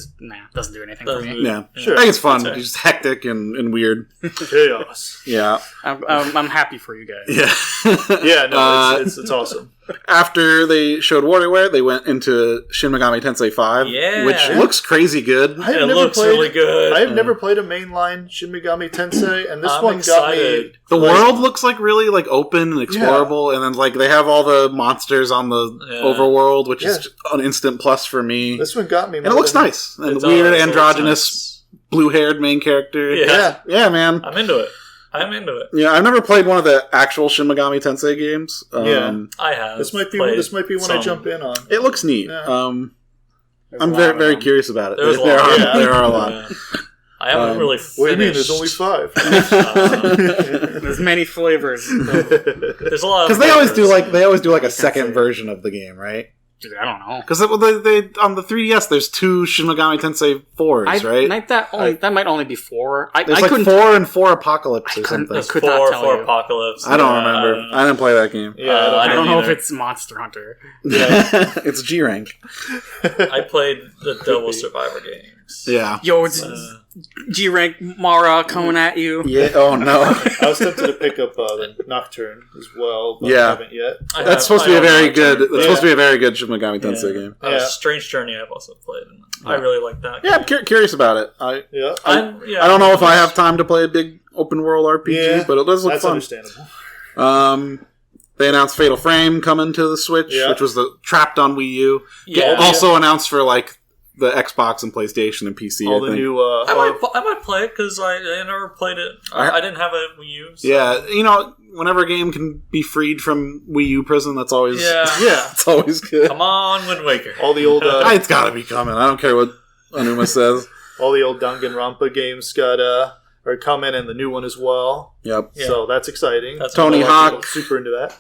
Doesn't do anything for me. Yeah, sure. I think it's fun. It's just hectic and weird. Chaos. Yeah, I'm happy for you guys. Yeah, yeah. No, it's awesome. After they showed WarioWare, they went into Shin Megami Tensei 5, which looks crazy good. It looks really good. I have never played a mainline Shin Megami Tensei, and this one got me. The world looks like really like open and explorable, and then like they have all the monsters on the overworld, which is an instant plus for me. This one got me, and it looks nice. And weird androgynous blue-haired main character. Yeah, man. I'm into it. Yeah, I've never played one of the actual Shin Megami Tensei games. I have. This might be one I jump in on. It looks neat. Yeah. I'm very, very curious about it. There are a lot. I haven't really finished. What do you mean? There's only 5. There's many flavors. There's a lot. Because they always do like a second version of the game, right? Dude, I don't know. Because they on the 3DS, there's 2 Shin Megami Tensei 4s, right? That might only be 4. There's like 4 and 4 Apocalypse or something. I could not tell 4 you. Apocalypse. I don't remember. I didn't play that game. Yeah, I don't know if it's Monster Hunter. Yeah. It's G rank. I played the Devil Survivor games. Yeah. Yo, it's G rank Mara coming at you. Yeah. Oh no. I was tempted to pick up the Nocturne as well, but I haven't yet. That's supposed to be a very good. That's supposed to be a very good Shin Megami Tensei game. Strange Journey I've also played. I really like that. Yeah, I'm curious about it. I don't know if I have time to play a big open world RPG, but it does look fun. That's understandable. They announced Fatal Frame coming to the Switch, which was trapped on Wii U. Yeah. Also announced for like the Xbox and PlayStation and PC. All the new. I might play it because I never played it. I didn't have a Wii U. So. Yeah, whenever a game can be freed from Wii U prison, that's always it's always good. Come on, Wind Waker. All the old. It's got to be coming. I don't care what Anuma says. All the old Danganronpa games are coming, and the new one as well. Yep. So that's exciting. Tony Hawk. Super into that.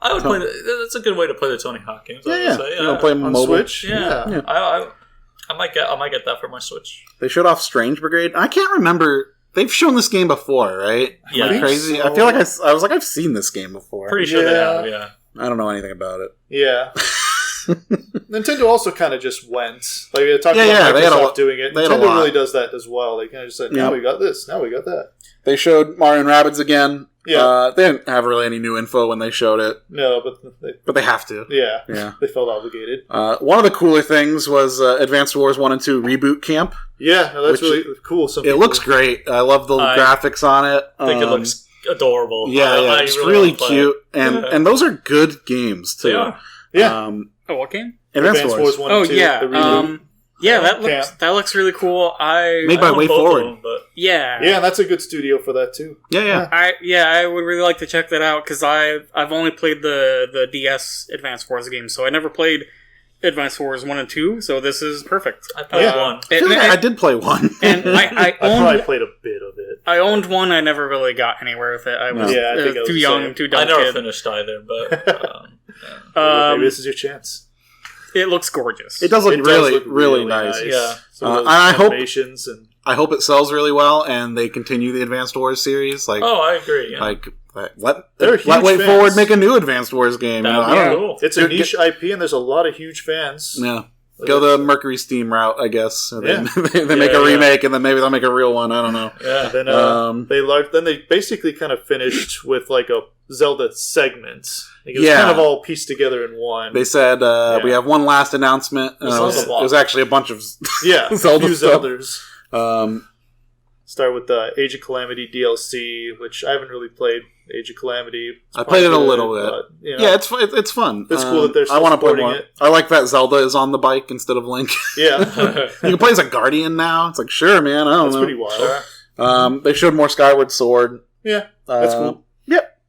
I would play. That's a good way to play the Tony Hawk games. Yeah. Play on mobile. Switch. Yeah. I might get that for my Switch. They showed off Strange Brigade. I can't remember. They've shown this game before, right? Yeah. Am I crazy? So. I feel like I was like, I've seen this game before. Pretty sure they have. Yeah. I don't know anything about it. Yeah. Nintendo also kind of just went. Like, we talked about Microsoft doing it. Nintendo really does that as well. They kind of just said, now we got this, now we got that. They showed Mario and Rabbids again. Yeah. They didn't have really any new info when they showed it. No, but they have to. Yeah. They felt obligated. One of the cooler things was Advanced Wars 1 and 2 Reboot Camp. Yeah, that's really cool. It looks great. I love the graphics on it. I think it looks adorable. Yeah, it's really cute. And those are good games, too. They are. Yeah. What game? Advanced Wars 1 and 2. That looks really cool. Made by Way Forward. Yeah, that's a good studio for that too. I would really like to check that out because I've only played the DS Advanced Wars games, so I never played Advanced Wars 1 and 2, so this is perfect. I played 1. I did play 1. And I probably played a bit of it. I owned 1. I never really got anywhere with it. I was too young, too dumb. I never finished either, but maybe this is your chance. It looks gorgeous. It does look really nice. Yeah. I hope it sells really well and they continue the Advanced Wars series. I agree. Yeah. Let Way Forward make a new Advanced Wars game. Cool. It's a niche IP and there's a lot of huge fans. Yeah. Go the Mercury Steam route, I guess. They make a remake and then maybe they'll make a real one. I don't know. Yeah. Then they basically kind of finished with like a Zelda segment. It was kind of all pieced together in one. They said we have one last announcement. It was actually a bunch of Zelda Zeldas. Start with the Age of Calamity DLC, which I haven't really played. Age of Calamity. I played it a little bit. But, it's fun. It's cool that they're still I want to play more. it. I like that Zelda is on the bike instead of Link. Yeah. You can play as a Guardian now. It's like, sure, man. I don't know. That's pretty wild. They showed more Skyward Sword. Yeah, that's cool. Yep.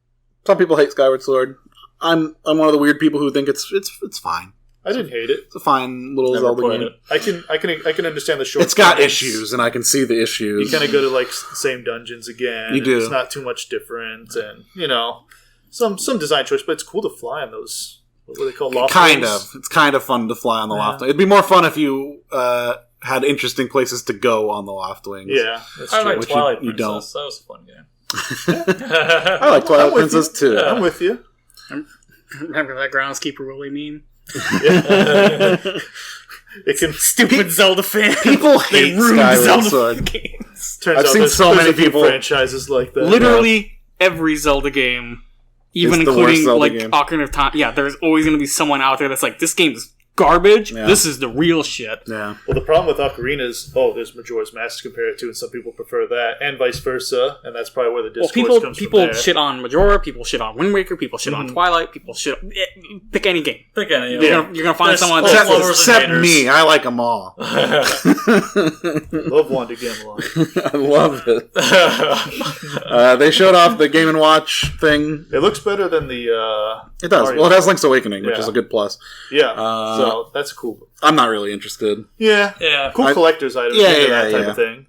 Some people hate Skyward Sword. I'm one of the weird people who think it's fine. I didn't hate it. It's a fine little Zelda game. I can understand the short. It's got issues, and I can see the issues. You kind of go to like the same dungeons again. You do. It's not too much different, and some design choice, but it's cool to fly on those. What are they called? Loft wings? It's kind of fun to fly on the Loft Wings. It'd be more fun if you had interesting places to go on the Loft Wings. Yeah, that's true. I like Twilight Princess. Don't. That was a fun game. I like Twilight Princess too. I'm with you. Remember that groundskeeper Willie meme? It can stupid Zelda fan. People hate Skyward Sword games. I've seen so many people franchises like that. Literally every Zelda game, even including like Ocarina of Time. Yeah, there's always going to be someone out there that's like, this game is garbage. Yeah. This is the real shit. Yeah. Well, the problem with Ocarina is, there's Majora's Mask to compare it to, and some people prefer that, and vice versa, and that's probably where the discourse comes from. People shit on Majora, people shit on Wind Waker, people shit on Twilight, people shit on... Pick any game. Pick any. You're gonna find someone... Except me. I like them all. Love Wanda Gamelon. I love it. They showed off the Game & Watch thing. It looks better than the... It does. Well, it has Link's Awakening, which is a good plus. Yeah. So that's cool. I'm not really interested. Yeah. Cool collector's items. That type of thing.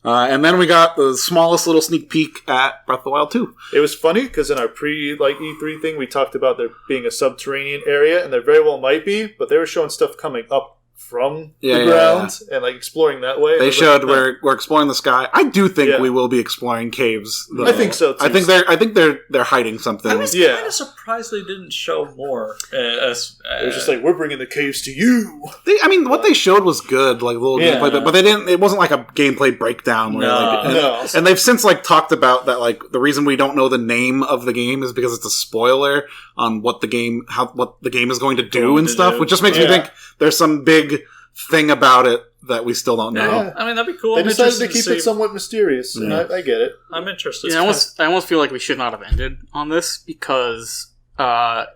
And then we got the smallest little sneak peek at Breath of the Wild 2. It was funny because in our E3 thing, we talked about there being a subterranean area, and there very well might be, but they were showing stuff coming up from the ground and like exploring that way. They showed we're exploring the sky. I do think we will be exploring caves, though. I think so too. I think they're hiding something. I was kind of surprised they didn't show more. It was just like, we're bringing the caves to you. What they showed was good, like little gameplay, but they didn't. It wasn't like a gameplay breakdown. And they've since like talked about that. Like the reason we don't know the name of the game is because it's a spoiler on what the game is going to do and stuff, which just makes me think there's some big thing about it that we still don't know. Yeah. I mean, that'd be cool. They decided to keep it somewhat mysterious, and I get it. I'm interested. I almost feel like we should not have ended on this because, they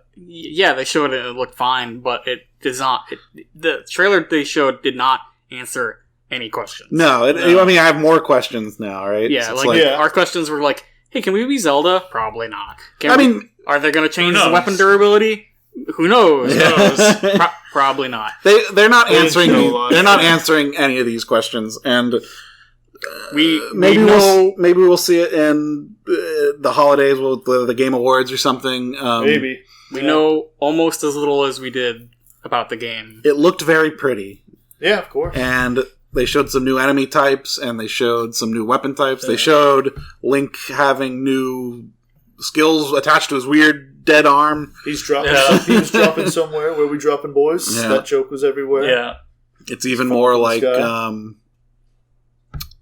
showed it and it looked fine, but it does not. The trailer they showed did not answer any questions. No, I mean, I have more questions now, right? Yeah, so our questions were like, hey, can we be Zelda? Probably not. Are they going to change the weapon durability? Who knows? Probably not. They're not answering. They're not answering any of these questions, and maybe we'll see it in the holidays with the Game Awards or something. Maybe we know almost as little as we did about the game. It looked very pretty. Yeah, of course. And they showed some new enemy types, and they showed some new weapon types. They showed Link having new skills attached to his weird dead arm. He's dropping. He's dropping somewhere. Where we dropping, boys? Yeah. That joke was everywhere. Yeah, it's even more like that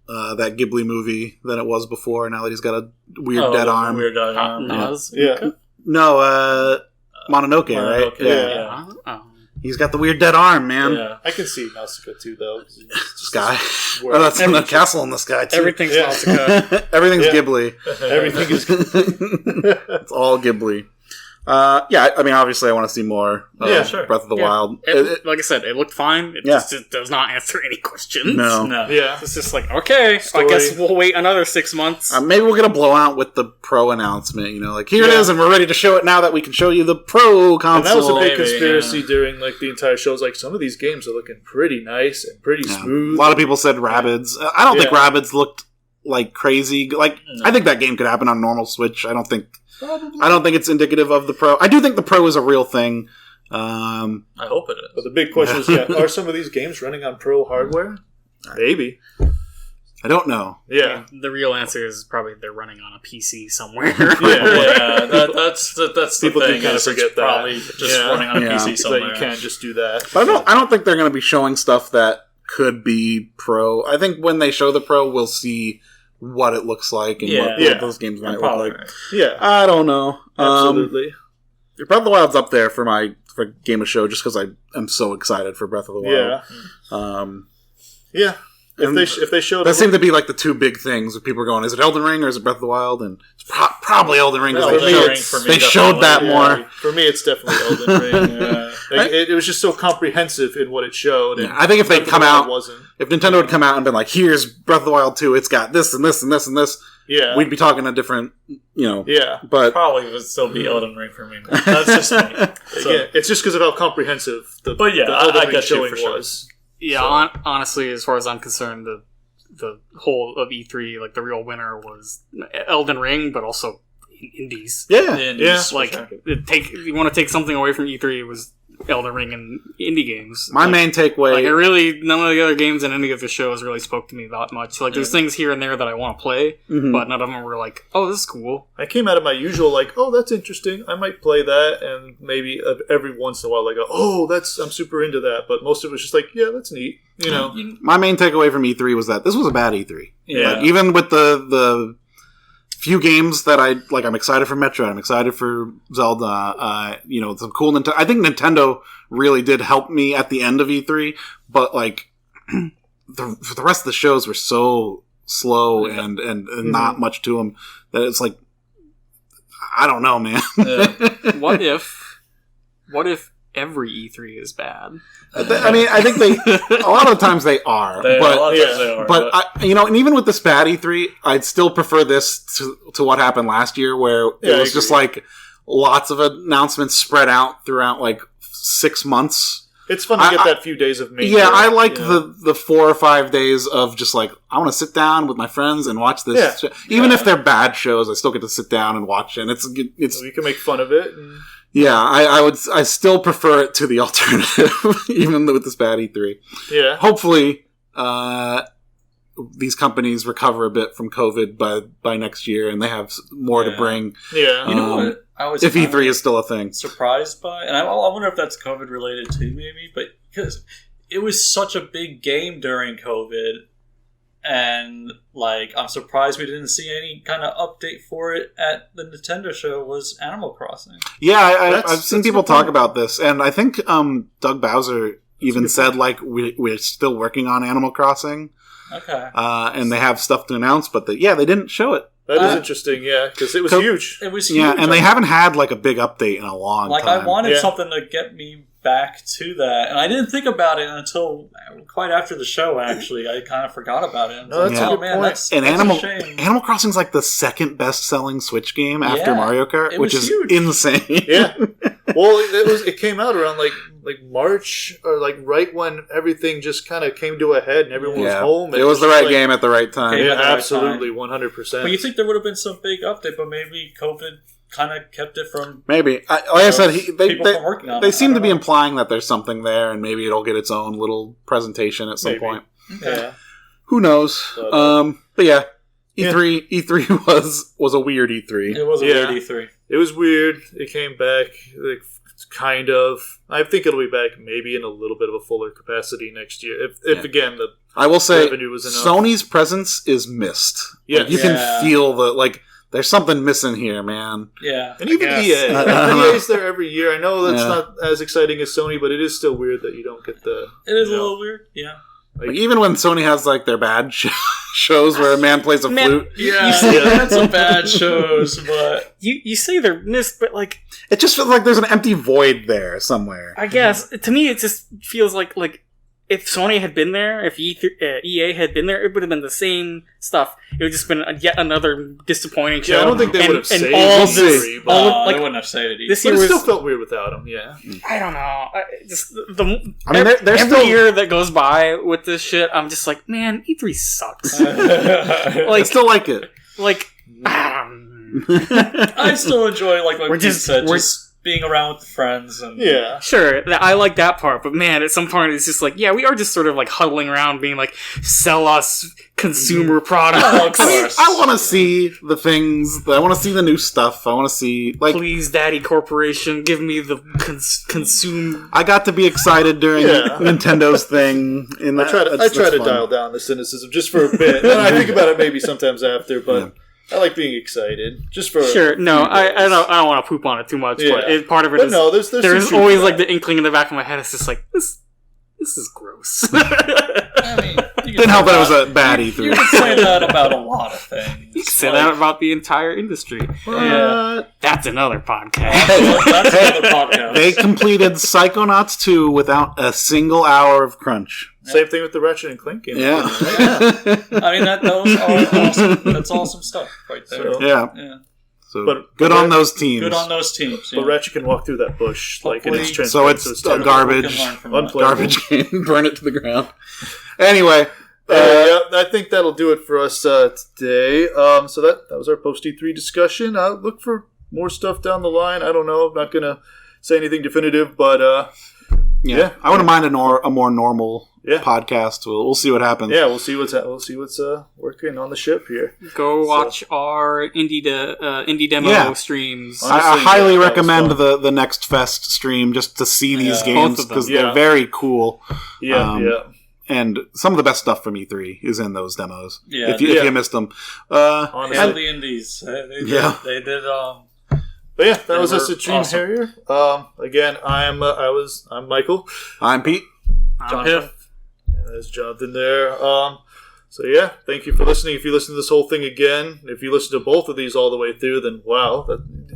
Ghibli movie than it was before. Now that he's got a weird dead arm. Weird dead arm. No, Mononoke, right? Yeah. He's got the weird dead arm, man. Yeah. I can see Nausicaa too, though. Sky. That's in the castle in the sky, too. Everything's Nausicaa. Everything's Ghibli. Everything is Ghibli. It's all Ghibli. I mean, obviously I want to see more Breath of the Wild. Like I said, it looked fine. It just does not answer any questions. No. Yeah. It's just like, okay, I guess we'll wait another 6 months. Maybe we'll get a blowout with the Pro announcement, like, here it is, and we're ready to show it now that we can show you the Pro console. And that was a big conspiracy during, like, the entire show. It was like, some of these games are looking pretty nice and pretty smooth. A lot of people said Rabbids. I don't think Rabbids looked, like, crazy. Like, I think that game could happen on normal Switch. I don't think it's indicative of the Pro. I do think the Pro is a real thing. I hope it is. But the big question is, are some of these games running on Pro hardware? Maybe. I don't know. Yeah. The real answer is probably they're running on a PC somewhere. That's the people thing. Do kind of forget that. Probably just running on a PC somewhere. That you can't just do that. But I don't think they're going to be showing stuff that could be Pro. I think when they show the Pro, we'll see what it looks like and what those games might look like. Right. Yeah. I don't know. Absolutely. Breath of the Wild's up there for Game of Show just because I am so excited for Breath of the Wild. Yeah. If they showed that seemed to be like the two big things that people are going, is it Elden Ring or is it Breath of the Wild? And it's probably Elden Ring because they showed that more. For me, it's definitely Elden Ring. It was just so comprehensive in what it showed. And I think if they come out, if Nintendo had come out and been like, here's Breath of the Wild 2, it's got this and this and this and this, we'd be talking a different, but probably would still be Elden Ring for me. That's just me. It's just because of how comprehensive the Elden Ring showing was. Yeah, honestly, as far as I'm concerned, the whole of E3, like the real winner was Elden Ring, but also indies. Yeah. Like you want to take something away from E3, it was Elden Ring and indie games. My main takeaway... none of the other games in any of the shows really spoke to me that much. Like, there's things here and there that I want to play, but none of them were like, oh, this is cool. I came out of my usual, like, oh, that's interesting. I might play that, and maybe every once in a while I go, oh, I'm super into that. But most of it was just like, yeah, that's neat. You know? My main takeaway from E3 was that this was a bad E3. Yeah. Like, even with the few games that I'm excited for Metroid, I'm excited for Zelda, some cool Nintendo. I think Nintendo really did help me at the end of E3, but like the rest of the shows were so slow and not much to them that it's like, I don't know, man. What if every E3 is bad? I mean, I think a lot of the times they are. And even with this bad E3, I'd still prefer this to what happened last year, where it was just like lots of announcements spread out throughout like 6 months. It's fun to get that few days of major. Yeah, I like the 4 or 5 days of just like, I want to sit down with my friends and watch this. Yeah. Even if they're bad shows, I still get to sit down and watch it. And it's we can make fun of it. Yeah, I still prefer it to the alternative, even with this bad E3. Yeah. Hopefully, these companies recover a bit from COVID by next year, and they have more to bring. Yeah. You know what? I was if E3 is still a thing. Surprised by, and I wonder if that's COVID related too, maybe, but because it was such a big game during COVID. And, like, I'm surprised we didn't see any kind of update for it at the Nintendo show was Animal Crossing. Yeah, I've seen people talk about this, and I think Doug Bowser even said, like, we're still working on Animal Crossing. Okay. And they have stuff to announce, but they didn't show it. That is interesting, yeah, because it was huge. It was huge. Yeah, and they haven't had, like, a big update in a long time. I wanted something to get me back to that, and I didn't think about it until quite after the show, actually. I kind of forgot about it. No, that's a good point. That's a shame. Animal Crossing's like the second best-selling Switch game after Mario Kart, which is huge. Insane. Yeah. Well, it came out around like March, or like right when everything just kind of came to a head and everyone was home. It was the right game at the right time. Yeah, absolutely, 100%. But you think there would have been some big update, but maybe COVID kind of kept it from... Maybe. I said, they seem to be implying that there's something there, and maybe it'll get its own little presentation at some point. Yeah. Who knows? But yeah, E3 was a weird E3. It was a weird E3. It was weird. It came back, like, kind of. I think it'll be back maybe in a little bit of a fuller capacity next year. If again, the I will say, revenue was enough. Sony's presence is missed. Yeah, like, you can feel there's something missing here, man. Yeah. And even EA. EA's there every year. I know that's not as exciting as Sony, but it is still weird that you don't get the... It is a little weird, yeah. Like, even when Sony has, like, their bad shows where a man plays a flute. Yeah, that's some bad shows, but... You say they're missed, but, like... It just feels like there's an empty void there somewhere. I guess. To me, it just feels like if Sony had been there, if EA had been there, it would have been the same stuff. It would have just been yet another disappointing show. Yeah, I don't think they would have saved it. They wouldn't have saved it. This year still felt weird without them, yeah. I don't know. Every year that goes by with this shit, I'm just like, man, E3 sucks. I still like it. Like, I still enjoy, like what you said, just being around with the friends. And sure, I like that part, but man, at some point it's just like, we are just sort of like huddling around being like, sell us consumer products. Oh, of course. I want to see the things, I want to see the new stuff, I want to see, like... Please, Daddy Corporation, give me the consume... I got to be excited during Nintendo's thing. I try to dial down the cynicism just for a bit. And I think about it maybe sometimes after, but... Yeah. I like being excited, just for no. I don't want to poop on it too much, but part of it is. No, there's always like the inkling in the back of my head. It's just like this is gross. I mean, didn't help that it was a bad E3. You can say that about a lot of things. You can say that about the entire industry. That's another podcast. Another podcast. They completed Psychonauts 2 without a single hour of crunch. Same thing with the Ratchet and Clank game. Yeah. I mean, those are awesome. That's awesome stuff right there. So, good on those teams. Good on those teams. But Ratchet can walk through that bush like in its transition. So it's garbage game. Burn it to the ground. Anyway. I think that'll do it for us today. So that was our post E3 discussion. Look for more stuff down the line. I don't know. I'm not going to say anything definitive, but Yeah. I wouldn't mind a more normal podcast. We'll see what happens. Yeah, we'll see what's working on the ship here. Go watch our indie demo streams. Honestly, I highly recommend the Next Fest stream just to see these games because they're very cool. And some of the best stuff from E3 is in those demos. Yeah, if you missed them, honestly, the indies. They did. But yeah, that was us at Dream Harrier. Again, I'm Michael. I'm Pete. I'm Piff. There's Jonathan there. So yeah, thank you for listening. If you listen to this whole thing again, if you listen to both of these all the way through, then wow,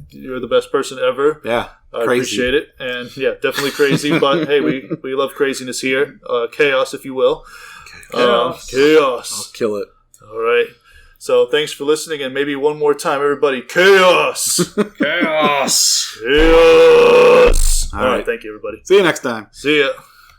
you're the best person ever. Yeah, I appreciate it. And yeah, definitely crazy, but hey, we love craziness here. Chaos, if you will. Chaos. I'll kill it. All right. So thanks for listening, and maybe one more time, everybody. Chaos! Chaos! Chaos! All right, thank you, everybody. See you next time. See ya.